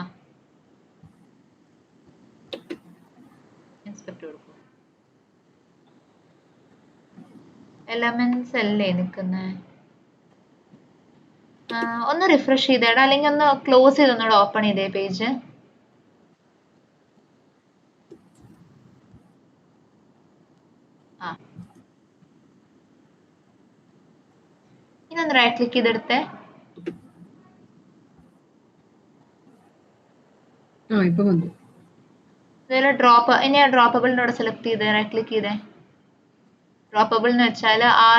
ഇൻസ്പെക്ട് കൊടുക്കൂ. എലമെന്റ്സ് അല്ലേ നിൽക്കുന്നേ? ഒന്ന് റിഫ്രഷ് ചെയ്തേടാ, അല്ലെങ്കിൽ ഒന്ന് ക്ലോസ് ചെയ്ത് ഒന്നുകൂടെ ഓപ്പൺ ചെയ്തേ പേജ്. ആ ഇനി ഒന്ന് റൈറ്റ് ക്ലിക്ക് ചെയ്തെടുത്തേ. ഇപ്പൊ വന്നു. ഇതുപോലെ ഡ്രോപ്പ്, ഇനി ആ ഡ്രോപ്പബിളിനോട് സെലക്ട് ചെയ്തേ, റൈറ്റ് ക്ലിക്ക് ചെയ്തേ. ഡ്രോപ്പബിൾ എന്ന് വെച്ചാൽ ആ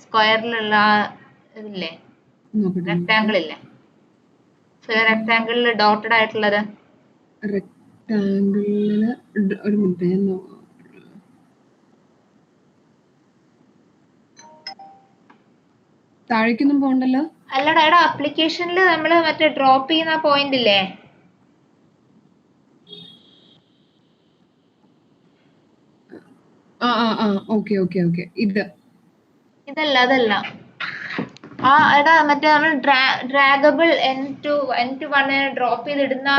സ്ക്വയറിലുള്ള ആ ഇതില്ലേ, റെക്ടാങ്കിൾ ഇല്ലേ, റെക്ടാങ്കിളിൽ ഡോട്ടഡ് ആയിട്ടുള്ളത്. റെക്ടാങ്കിളില് ഒരു മിനിറ്റ്, ഞാൻ താഴേക്കൊന്നും പോകണ്ടല്ലോ. അല്ലടാ എടാ, അപ്ലിക്കേഷനിൽ നമ്മൾ മറ്റേ ഡ്രോപ്പ് ചെയ്യുന്ന പോയിന്റ് ഇല്ലേ, ഓക്കെ ഓക്കെ ഓക്കെ. അതല്ല ആ എടാ, മറ്റേ നമ്മൾ ഡ്രാഗബിൾ N to 1 ഡ്രോപ്പ് ചെയ്തിടുന്ന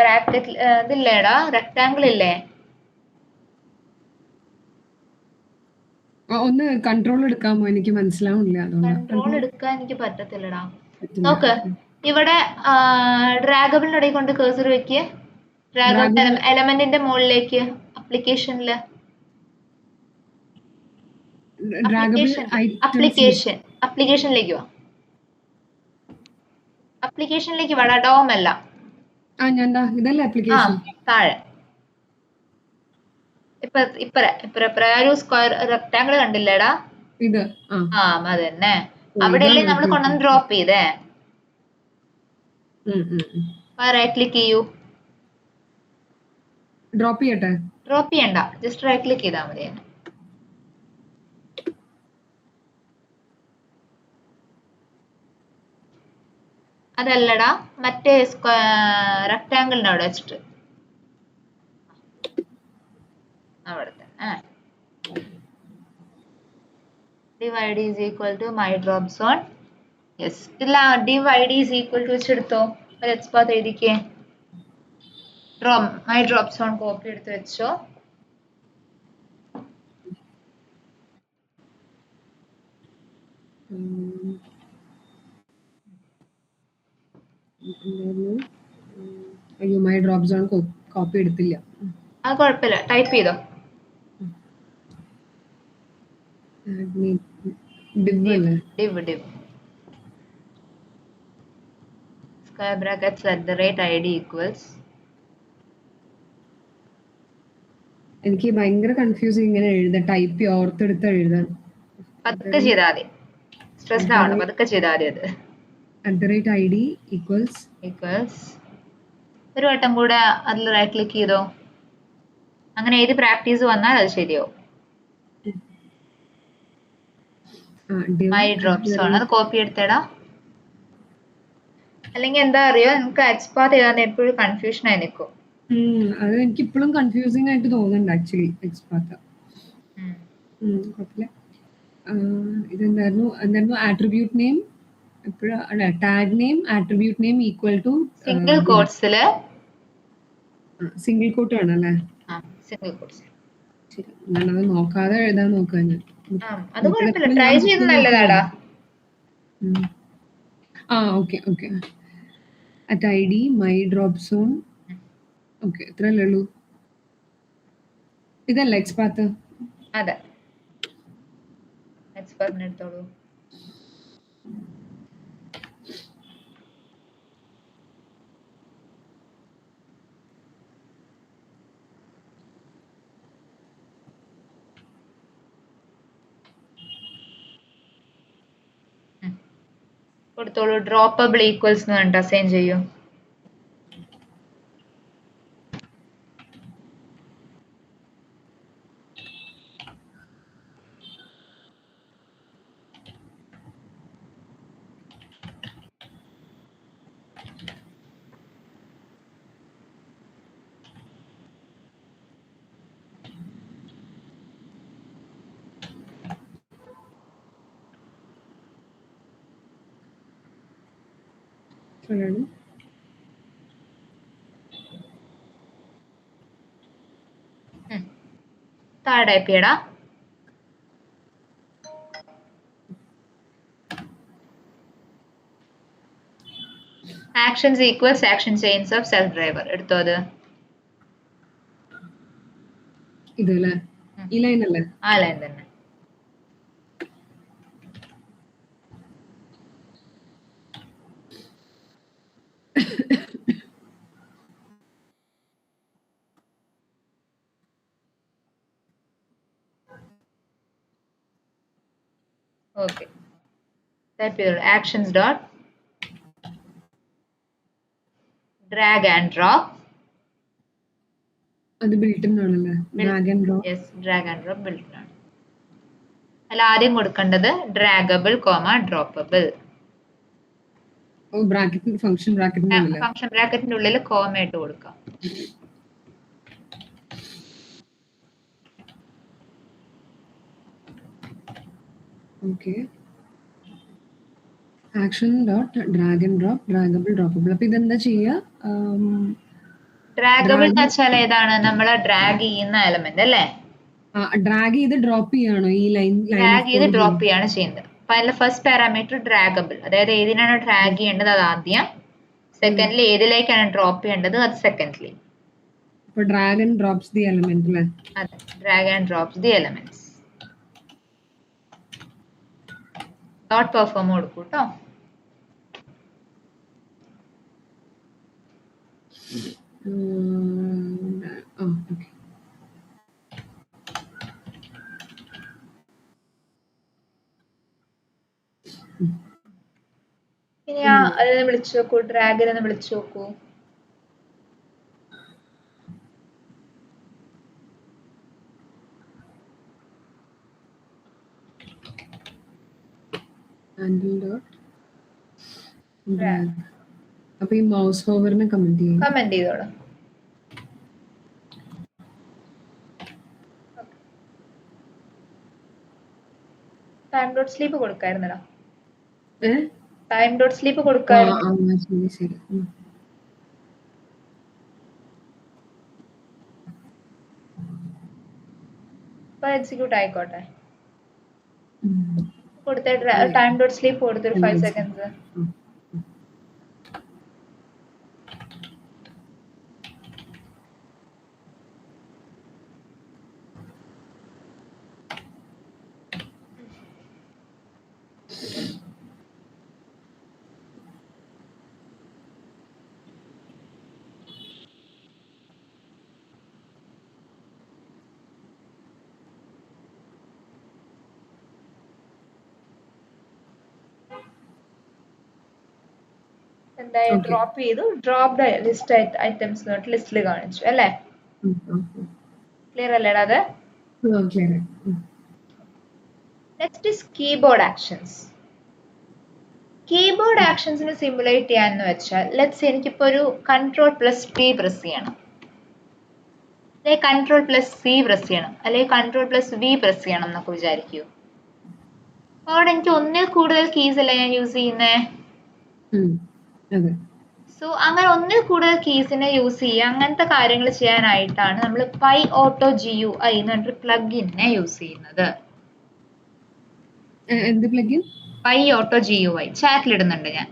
ബ്രാക്കറ്റ് ഇതില്ലേടാ, റെക്ടാങ്കിൾ ഇല്ലേ. ഒന്ന് കൺട്രോൾ എടുക്കാമോ? എനിക്ക് മനസ്സിലാവുന്നില്ല, അതുകൊണ്ടാ. കൺട്രോൾ എടുക്കാൻ എനിക്ക് പറ്റത്തില്ലടാ. പറ്റില്ല. നോക്ക്, ഇവിടെ ഡ്രാഗബിളിനിടെ കൊണ്ട് കേഴ്സർ വെക്ക്. ഡ്രാഗബിൾ എലമെന്റിന്റെ മുകളിലേക്ക് അപ്ലിക്കേഷനില് അപ്ലിക്കേഷനിലേക്ക് വാ. അപ്ലിക്കേഷനിലേക്ക് വാടാ, ഡോം അല്ല. ഇതല്ലേ അപ്ലിക്കേഷൻ? താഴെ ഇപ്പറ ഒരു സ്ക്വയർ റെക്ടാങ്കിൾ കണ്ടില്ലേടാ? ഇത് അത് തന്നെ. അവിടെയല്ലേ നമ്മൾ കൊണ്ടുവന്ന് ഡ്രോപ്പ് ചെയ്തേ. റൈറ്റ് ക്ലിക്ക് ചെയ്യൂ. ഡ്രോപ്പ് ചെയ്യട്ടെ? ഡ്രോപ്പ് ചെയ്യണ്ട, ജസ്റ്റ് റൈറ്റ് ക്ലിക്ക് ചെയ്താൽ മതി. അതല്ലടാ, മറ്റേ റെക്ടാങ്കിളിന്റെ അവിടെ വെച്ചിട്ട് അവിടെ തന്നെ. div id is equal to my drop zone. Yes, ഇല്ല, div id is equal to വെച്ചെടുത്തോ, ഒരു എക്സ്പാത്ത് എഴുതിക്കേ. മൈ ഡ്രോപ്പ് സോൺ കോപ്പി എടുത്ത് വെച്ചോ. അയ്യോ, മൈ ഡ്രോപ്പ് സോൺ കോപ്പി എടുത്തില്ല. അത് കുഴപ്പമില്ല, ടൈപ്പ് ചെയ്തോ. div square brackets @id equals. എനിക്ക് ഭയങ്കര കൺഫ്യൂസിങ് ഇങ്ങനെ എഴുതാൻ, ടൈപ്പ് ഓർത്തെടുത്ത് എഴുതാൻ. പതുക്കെ ചെയ്താൽ മതി, സ്ട്രെസ്ഡ് ആവണം, പതുക്കെ ചെയ്താൽ മതി. അത് @id equals ഒരു വട്ടം കൂടെ അതിൽ റൈറ്റ് ക്ലിക്ക് ചെയ്തോ. അങ്ങനെ ഏത് പ്രാക്ടീസ് വന്നാൽ അത് ശരിയാവും. മൈ ഡ്രോപ്പ് സോൺ അത് കോപ്പി എടുത്തേടാ. അല്ലെങ്കിൽ എന്താ അറിയോ, നമുക്ക് എക്സ്പാത്ത് ചെയ്താൽ എപ്പോഴും കൺഫ്യൂഷൻ ആയി നിൽക്കും. അത് എനിക്ക് ഇപ്പോഴും കൺഫ്യൂസിംഗ് ആയിട്ട് തോന്നുന്നുണ്ട് ആക്ച്വലി. എക്സ്പാത്ത് കുഴപ്പമില്ല. എന്തായിരുന്നു ആട്രിബ്യൂട്ട് നെയിം? എപ്പോഴാണ് tag name, attribute name equal to single കോട്ട്സിൽ. സിംഗിൾ കോട്ട് ആണല്ലേ? Single quotes. ശരി, ഞാനത് നോക്കാതെ എഴുതാൻ നോക്കുക. അത് കുഴപ്പമില്ല, ട്രൈ ചെയ്ത് നല്ലതാടാ. Okay okay. @id my drop zone. Okay, ഇത്രയല്ലേ ഉള്ളൂ. ഇതല്ല എക്സ്പാത്ത്? അതെ, എക്സ്പാത്ത് എടുത്തോളൂ. കൊടുത്തോളൂ. ഡ്രോപ്പബിൾ ഈക്വൽസ് എന്ന് പറഞ്ഞിട്ട് അസൈൻ ചെയ്യൂ. പറയണം. താഴെ ടൈപ്പ് ചെയ്യടാ. Actions equals action chains of self driver. എടുത്തോ അത്. ഇതല്ലേ ഈ ലൈൻ അല്ലേ? ആ ലൈൻ തന്നെ. ഓക്കെ, ടൈപ്പ് ചെയ്തോളൂ. Actions dot drag and drop. അത് ബിൽറ്റ് ഇൻ ആണല്ലേ? Drag and drop. Yes, drag and drop built in ആണ്. അല്ല, ആദ്യം കൊടുക്കേണ്ടത് ഡ്രാഗബിൾ കോമ ഡ്രോപ്പബിൾ. ഓ, ബ്രാക്കറ്റ് ഫംഗ്ഷൻ ബ്രാക്കറ്റിന്റെ ഉള്ളിൽ. ഫംഗ്ഷൻ ബ്രാക്കറ്റിന്റെ ഉള്ളിൽ കോമ ഇട്ട് കൊടുക്കാം. Okay. Action dot drag and drop draggable droppable. അപ്പൊ ഇതെന്താ ചെയ്യാ? ഡ്രാഗബിൾ എന്ന് വെച്ചാൽ ഏതാണ്? നമ്മൾ ഡ്രാഗ് ചെയ്യുന്ന എലമെന്റ് അല്ലേ? ഡ്രാഗ് ചെയ്ത് ഡ്രോപ്പ് ചെയ്യാണോ ഈ ലൈൻ? ഡ്രാഗ് ചെയ്ത് ഡ്രോപ്പ് ചെയ്യാണ് ചെയ്യുന്നത്. അപ്പൊ അതിലെ ഫസ്റ്റ് പാരാമീറ്റർ ഡ്രാഗബിൾ, അതായത് ഏതിനാണ് ഡ്രാഗ് ചെയ്യേണ്ടത് അത് ആദ്യം, സെക്കൻഡ്ലി ഏതിലേക്കാണ് ഡ്രോപ്പ് ചെയ്യേണ്ടത് അത് സെക്കൻഡ്ലി. അപ്പൊ drag and drops the element അല്ലേ? അതെ, drag and drops the elements. Dot perform കൊടുക്കൂ കേട്ടോ. ഓക്കെ. ഇനി അതിനെ വിളിച്ചു നോക്കൂ, ഡ്രാഗിനെ വിളിച്ചു നോക്കൂ. അപ്പൊ ഈ മൗസ് ഓവറിനെ കമന്റ് ചെയ്തോളാം. ടൈം ഡോട്ട് സ്ലീപ്പ് കൊടുക്കായിരുന്നല്ലോ. ടൈം ഡോട്ട് സ്ലീപ്പ് കൊടുക്കായിരുന്നു. ശരി. ഇപ്പൊ എക്സിക്യൂട്ട് ആയിക്കോട്ടെ. കൊടുത്തിട്ട് ടൈം ഡോട്ട് സ്ലീപ്പ് കൊടുത്തൊരു 5 സെക്കൻഡ്സ്. എന്തായി? ഡ്രോപ്പ് ചെയ്തു. ഡ്രോപ്ഡ് ലിസ്റ്റ് ഐറ്റംസ് നോട്ട് ലിസ്റ്റിൽ കാണിച്ചു അല്ലേ? ക്ലിയർ അല്ലേടാ അത്? Next is keyboard actions. Keyboard ആക്ഷൻസിന് സിമുലേറ്റ് ചെയ്യാന്ന് വെച്ചാൽ, ലെറ്റ്സ് എനിക്കിപ്പോ ഒരു Ctrl+P പ്രസ് ചെയ്യണം, അല്ലെങ്കിൽ Ctrl+C പ്രസ് ചെയ്യണം, അല്ലെങ്കിൽ Ctrl+V പ്രസ് ചെയ്യണം എന്നൊക്കെ വിചാരിക്കൂ. അവിടെ എനിക്ക് ഒന്നിൽ കൂടുതൽ കീസ് അല്ലേ ഞാൻ യൂസ് ചെയ്യുന്നേ. സോ അങ്ങനെ ഒന്നിൽ കൂടുതൽ കീസിനെ യൂസ് ചെയ്യുക, അങ്ങനത്തെ കാര്യങ്ങൾ ചെയ്യാനായിട്ടാണ് നമ്മൾ PyAuto GUI എന്ന് പറഞ്ഞൊരു പ്ലഗിനെ യൂസ് ചെയ്യുന്നത്. എന്ത് പ്ലഗിൻ? PyAuto GUI ചാറ്റിൽ ഇടുന്നുണ്ട് ഞാൻ.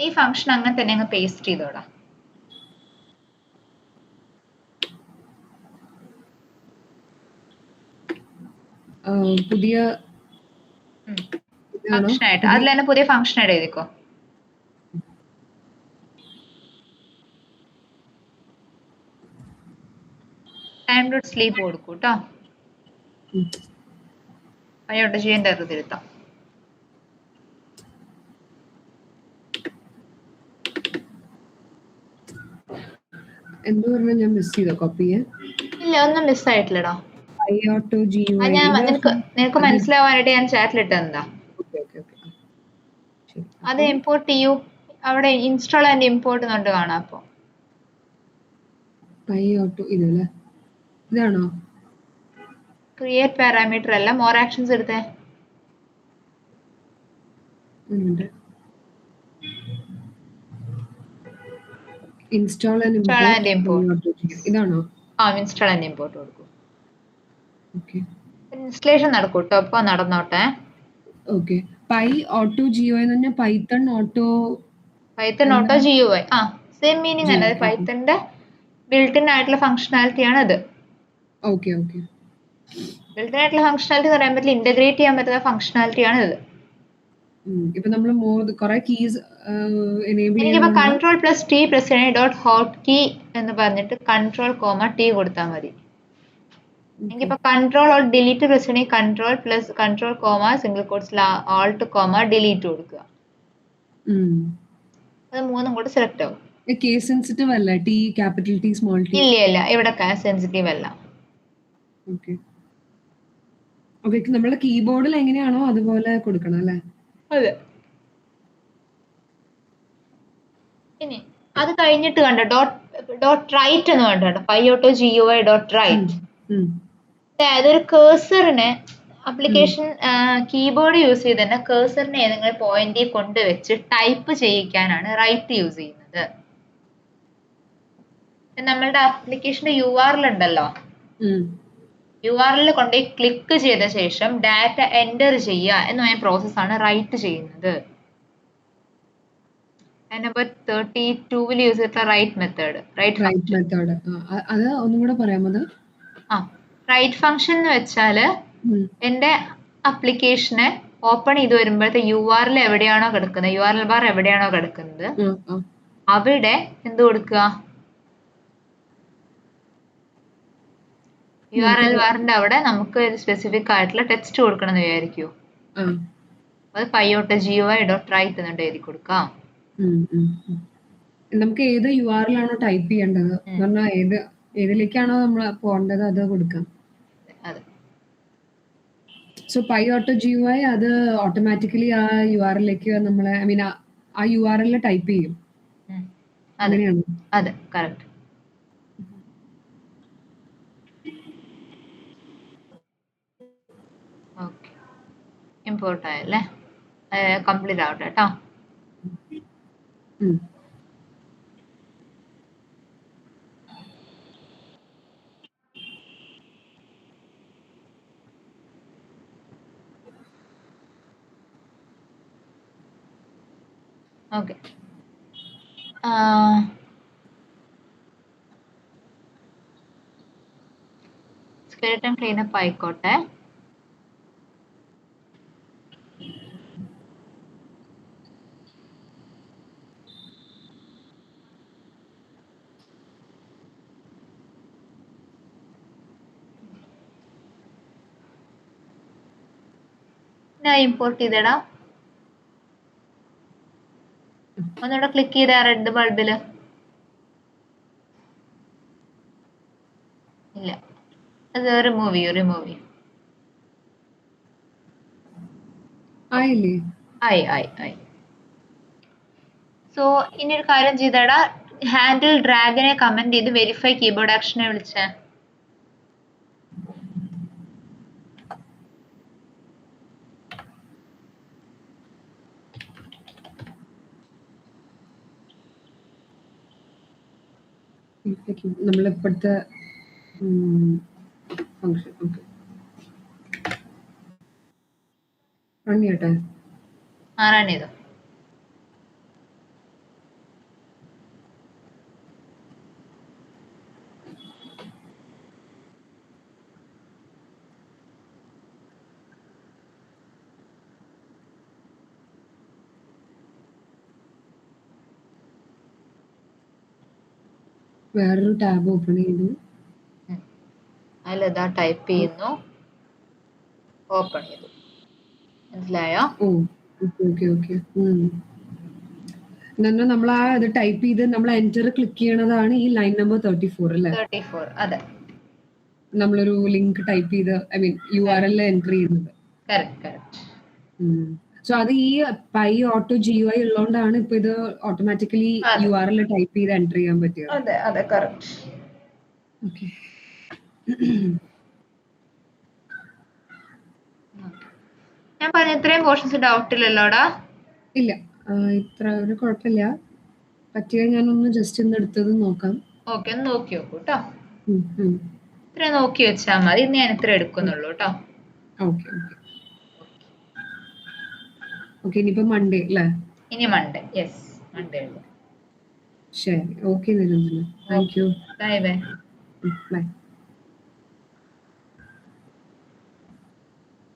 ഈ ഫംഗ്ഷൻ അങ്ങനെ തന്നെ അങ്ങ് പേസ്റ്റ് ചെയ്തോടാ. പുതിയ ഫംഗ്ഷൻ ആയിട്ട് അതിൽ തന്നെ പുതിയ ഫംഗ്ഷൻ ആയിട്ട് എഴുതിക്കോ. ടൈം ഡോട്ട് സ്ലീപ്പ് കൊടുക്കൂ കേട്ടോ. PyAuto GUI തിരുത്താം. എന്തോ പറഞ്ഞാൽ ഞാൻ മിസ് ചെയ്തോ കോപ്പി ചെയ്യാൻ? ഇല്ല, ഒന്നും മിസ് ആയിട്ടില്ലടാ. PyAuto GUI ഞാൻ നിനക്ക് മനസ്സിലാവാനായിട്ട് ഞാൻ ചാറ്റിൽ ഇട്ടെന്താ. അത് ഇമ്പോർട്ട് ചെയ്യൂ. അവിടെ ഇൻസ്റ്റാൾ ആൻഡ് ഇമ്പോർട്ട് എന്നുണ്ട് കാണാം. അപ്പൊ PyAuto ഇതല്ലേ? ഇതാണോ? ക്രിയേറ്റ് പാരാമീറ്റർ അല്ല, മോർ ആക്ഷൻസ് എടുത്തേ. ഉണ്ട്. Install and install import and import. ഇതാണോ? ഇൻസ്റ്റാൾ ആൻഡ് ഇമ്പോർട്ട് കൊടുക്കും. ഓക്കെ ഇൻസ്റ്റലേഷൻ നടക്കും കേട്ടോ, ഇപ്പൊ നടന്നോട്ടെ. ഓക്കെ. പൈ ഓട്ടോ ജിയോ എന്ന് പറഞ്ഞാൽ Python auto Python auto GUI same meaning തന്നെ. പൈത്തണിന്റെ ബിൽറ്റ് ഇൻ ആയിട്ടുള്ള ഫംഗ്ഷനാലിറ്റി ആണ് അത്. Okay okay. ബിൽറ്റ് ഇൻ ആയിട്ടുള്ള ഫംഗ്ഷനാലിറ്റി എന്ന് പറയാൻ പറ്റില്ല, ഇന്റഗ്രേറ്റ് ചെയ്യാൻ പറ്റുന്ന ഫംഗ്ഷനാലിറ്റി ആണ് ഇത്. ഇപ്പൊ നമ്മൾ കുറെ കീസ് എനേബിൾ എനിക്കിപ്പോ ചെയ്യാനുള്ള Ctrl+T പ്രസ് ചെയ്യണേ ഡോട്ട് ഹോട്ട് കീ എന്ന് പറഞ്ഞിട്ട് Ctrl, T കൊടുത്താൽ മതി. എനിക്കിപ്പോ Ctrl or Delete പ്രസ് ചെയ്യണേ Ctrl, സിംഗിൾ കോട്ട്സിൽ Alt, Delete കൊടുക്കുക. അത് മൂന്നും കൂടെ സെലക്ട് ആവും. കേസ് സെൻസിറ്റീവ് അല്ല, T capital T small T? ഇല്ല ഇവിടെ സെൻസിറ്റീവ് അല്ല. Okay okay. നമ്മുടെ കീബോർഡിൽ എങ്ങനെയാണോ അതുപോലെ കൊടുക്കണം അല്ലേ? അതെ. ഇനി അത് കഴിഞ്ഞിട്ട് കണ്ടോ ഡോട്ട് റൈറ്റ് എന്ന് കണ്ടോ, pyoto.gui.write. അതായത് ഒരു കേഴ്സറിനെ ആപ്ലിക്കേഷൻ കീബോർഡ് യൂസ് ചെയ്ത് തന്നെ കേഴ്സറിനെ ഏതെങ്കിലും പോയിന്റിൽ കൊണ്ടുവച്ച് ടൈപ്പ് ചെയ്യിക്കാനാണ് റൈറ്റ് യൂസ് ചെയ്യുന്നത്. നമ്മളുടെ ആപ്ലിക്കേഷന്റെ URL ഉണ്ടല്ലോ, URL കൊണ്ടുപോയി ക്ലിക്ക് ചെയ്ത ശേഷം ഡാറ്റ എൻ്റർ ചെയ്യുക എന്ന് പറയുന്ന പ്രോസസ്സാണ് റൈറ്റ് ചെയ്യുന്നത്. നമ്പർ 32 യൂസ് ചെയ്തിട്ടുള്ള റൈറ്റ് മെത്തേഡ്. അത് ഒന്നും കൂടെ പറയാമോ? റൈറ്റ് ഫംഗ്ഷൻ എന്ന് വെച്ചാല് എന്റെ ആപ്ലിക്കേഷനെ ഓപ്പൺ ചെയ്ത് വരുമ്പോഴത്തെ URL എവിടെയാണോ കിടക്കുന്നത്, URL ബാർ എവിടെയാണോ കിടക്കുന്നത്, അവിടെ എന്ത് കൊടുക്കുക, URL ബാറിന്റെ അവിടെ നമുക്ക് സ്പെസിഫിക് ആയിട്ടുള്ള ടെക്സ്റ്റ് കൊടുക്കണം എന്ന് വിചാരിക്കൂ. അത് pyoto.gui.write എന്നുണ്ട് എഴുതി കൊടുക്കാം. നമുക്ക് ഏത് URL ആണോ ടൈപ്പ് ചെയ്യേണ്ടത്, ഏതിലേക്കാണോ നമ്മൾ പോകേണ്ടത് അത് കൊടുക്കാം. സോ pyoto.gui അത് ഓട്ടോമാറ്റിക്കലി ആ URL-ലേക്ക് നമ്മളെ ആ URL ടൈപ്പ് ചെയ്യും. അങ്ങനെയാണോ? അതെ, കറക്റ്റ്. ഓക്കെ, ഇമ്പോർട്ട് ആയല്ലേ, കംപ്ലീറ്റ് ആവട്ടെ കേട്ടോ. ഓക്കെ, സ്കെലട്ടൺ ക്ലീനപ്പ് ആയിക്കോട്ടെ. ഞാൻ ഇമ്പോർട്ട് ചെയ്തടാ, ഒന്നുകൂടെ ക്ലിക്ക് ചെയ്ത റെഡ് ബൾബില് ഇല്ല, അത് റിമൂവ് ചെയ്യൂ. ആയി. സോ ഇനി ഒരു കാര്യം ചെയ്തടാ, ഹാൻഡിൽ ഡ്രാഗിനെ കമന്റ് ചെയ്ത് വെരിഫൈ കീബോർഡ് ആക്ഷനെ വിളിച്ചേ. നമ്മളിപ്പോഴത്തെ ഫംഗ്ഷൻ റൺ ചെയ്യട്ടെ? റൺ ചെയ്തോ. വേറൊരു ടാബ് ഓപ്പൺ ചെയ്തു, അതിലെന്താ ടൈപ്പ് ചെയ്യുന്നു, ഓപ്പൺ ചെയ്തു. മനസ്സിലായോ? ഓക്കെ. നമ്മൾ ആ ഇത് ടൈപ്പ് ചെയ്ത് നമ്മൾ എൻറ്റർ ക്ലിക്ക് ചെയ്യണതാണ് ഈ ലൈൻ നമ്പർ 34 അല്ലേ? 34, അതെ. നമ്മളൊരു ലിങ്ക് ടൈപ്പ് ചെയ്ത് URL എൻറ്റർ ചെയ്യുന്നത്. സോ അത് ഈ pyoto.gui ഉള്ളതുകൊണ്ടാണ് ഇപ്പൊ ഇത് ഓട്ടോമാറ്റിക്കലി URL ടൈപ്പ് ചെയ്ത് എൻറ്റർ ചെയ്യാൻ പറ്റിയത്. അതെ, കറക്റ്റ്. ഓക്കെ. ഞാൻ പറഞ്ഞ ഇത്രയും പോർഷൻസ് ഡൗട്ട് ഇല്ലല്ലോടാ? ഇല്ല. ഇത്ര ഒരു കുഴപ്പമില്ല. പറ്റിയാൽ ഞാനൊന്ന് ജസ്റ്റ് ഒന്ന് എടുത്തത് നോക്കാം. ഓക്കെ, ഒന്ന് നോക്കി നോക്കൂ കേട്ടോ. ഉം, ഉം. ഇത്ര നോക്കി വെച്ചാൽ മതി. ഇന്ന് ഞാൻ ഇത്ര എടുക്കുന്നുള്ളൂ കേട്ടോ. Okay okay okay. ഇനിയിപ്പോ മൺഡേ അല്ലേ? ഇനി മൺഡേ. യെസ്, മൺഡേ ഉള്ളൂ. ശരി. Okay Niranjana. Thank you. Bye bye. By.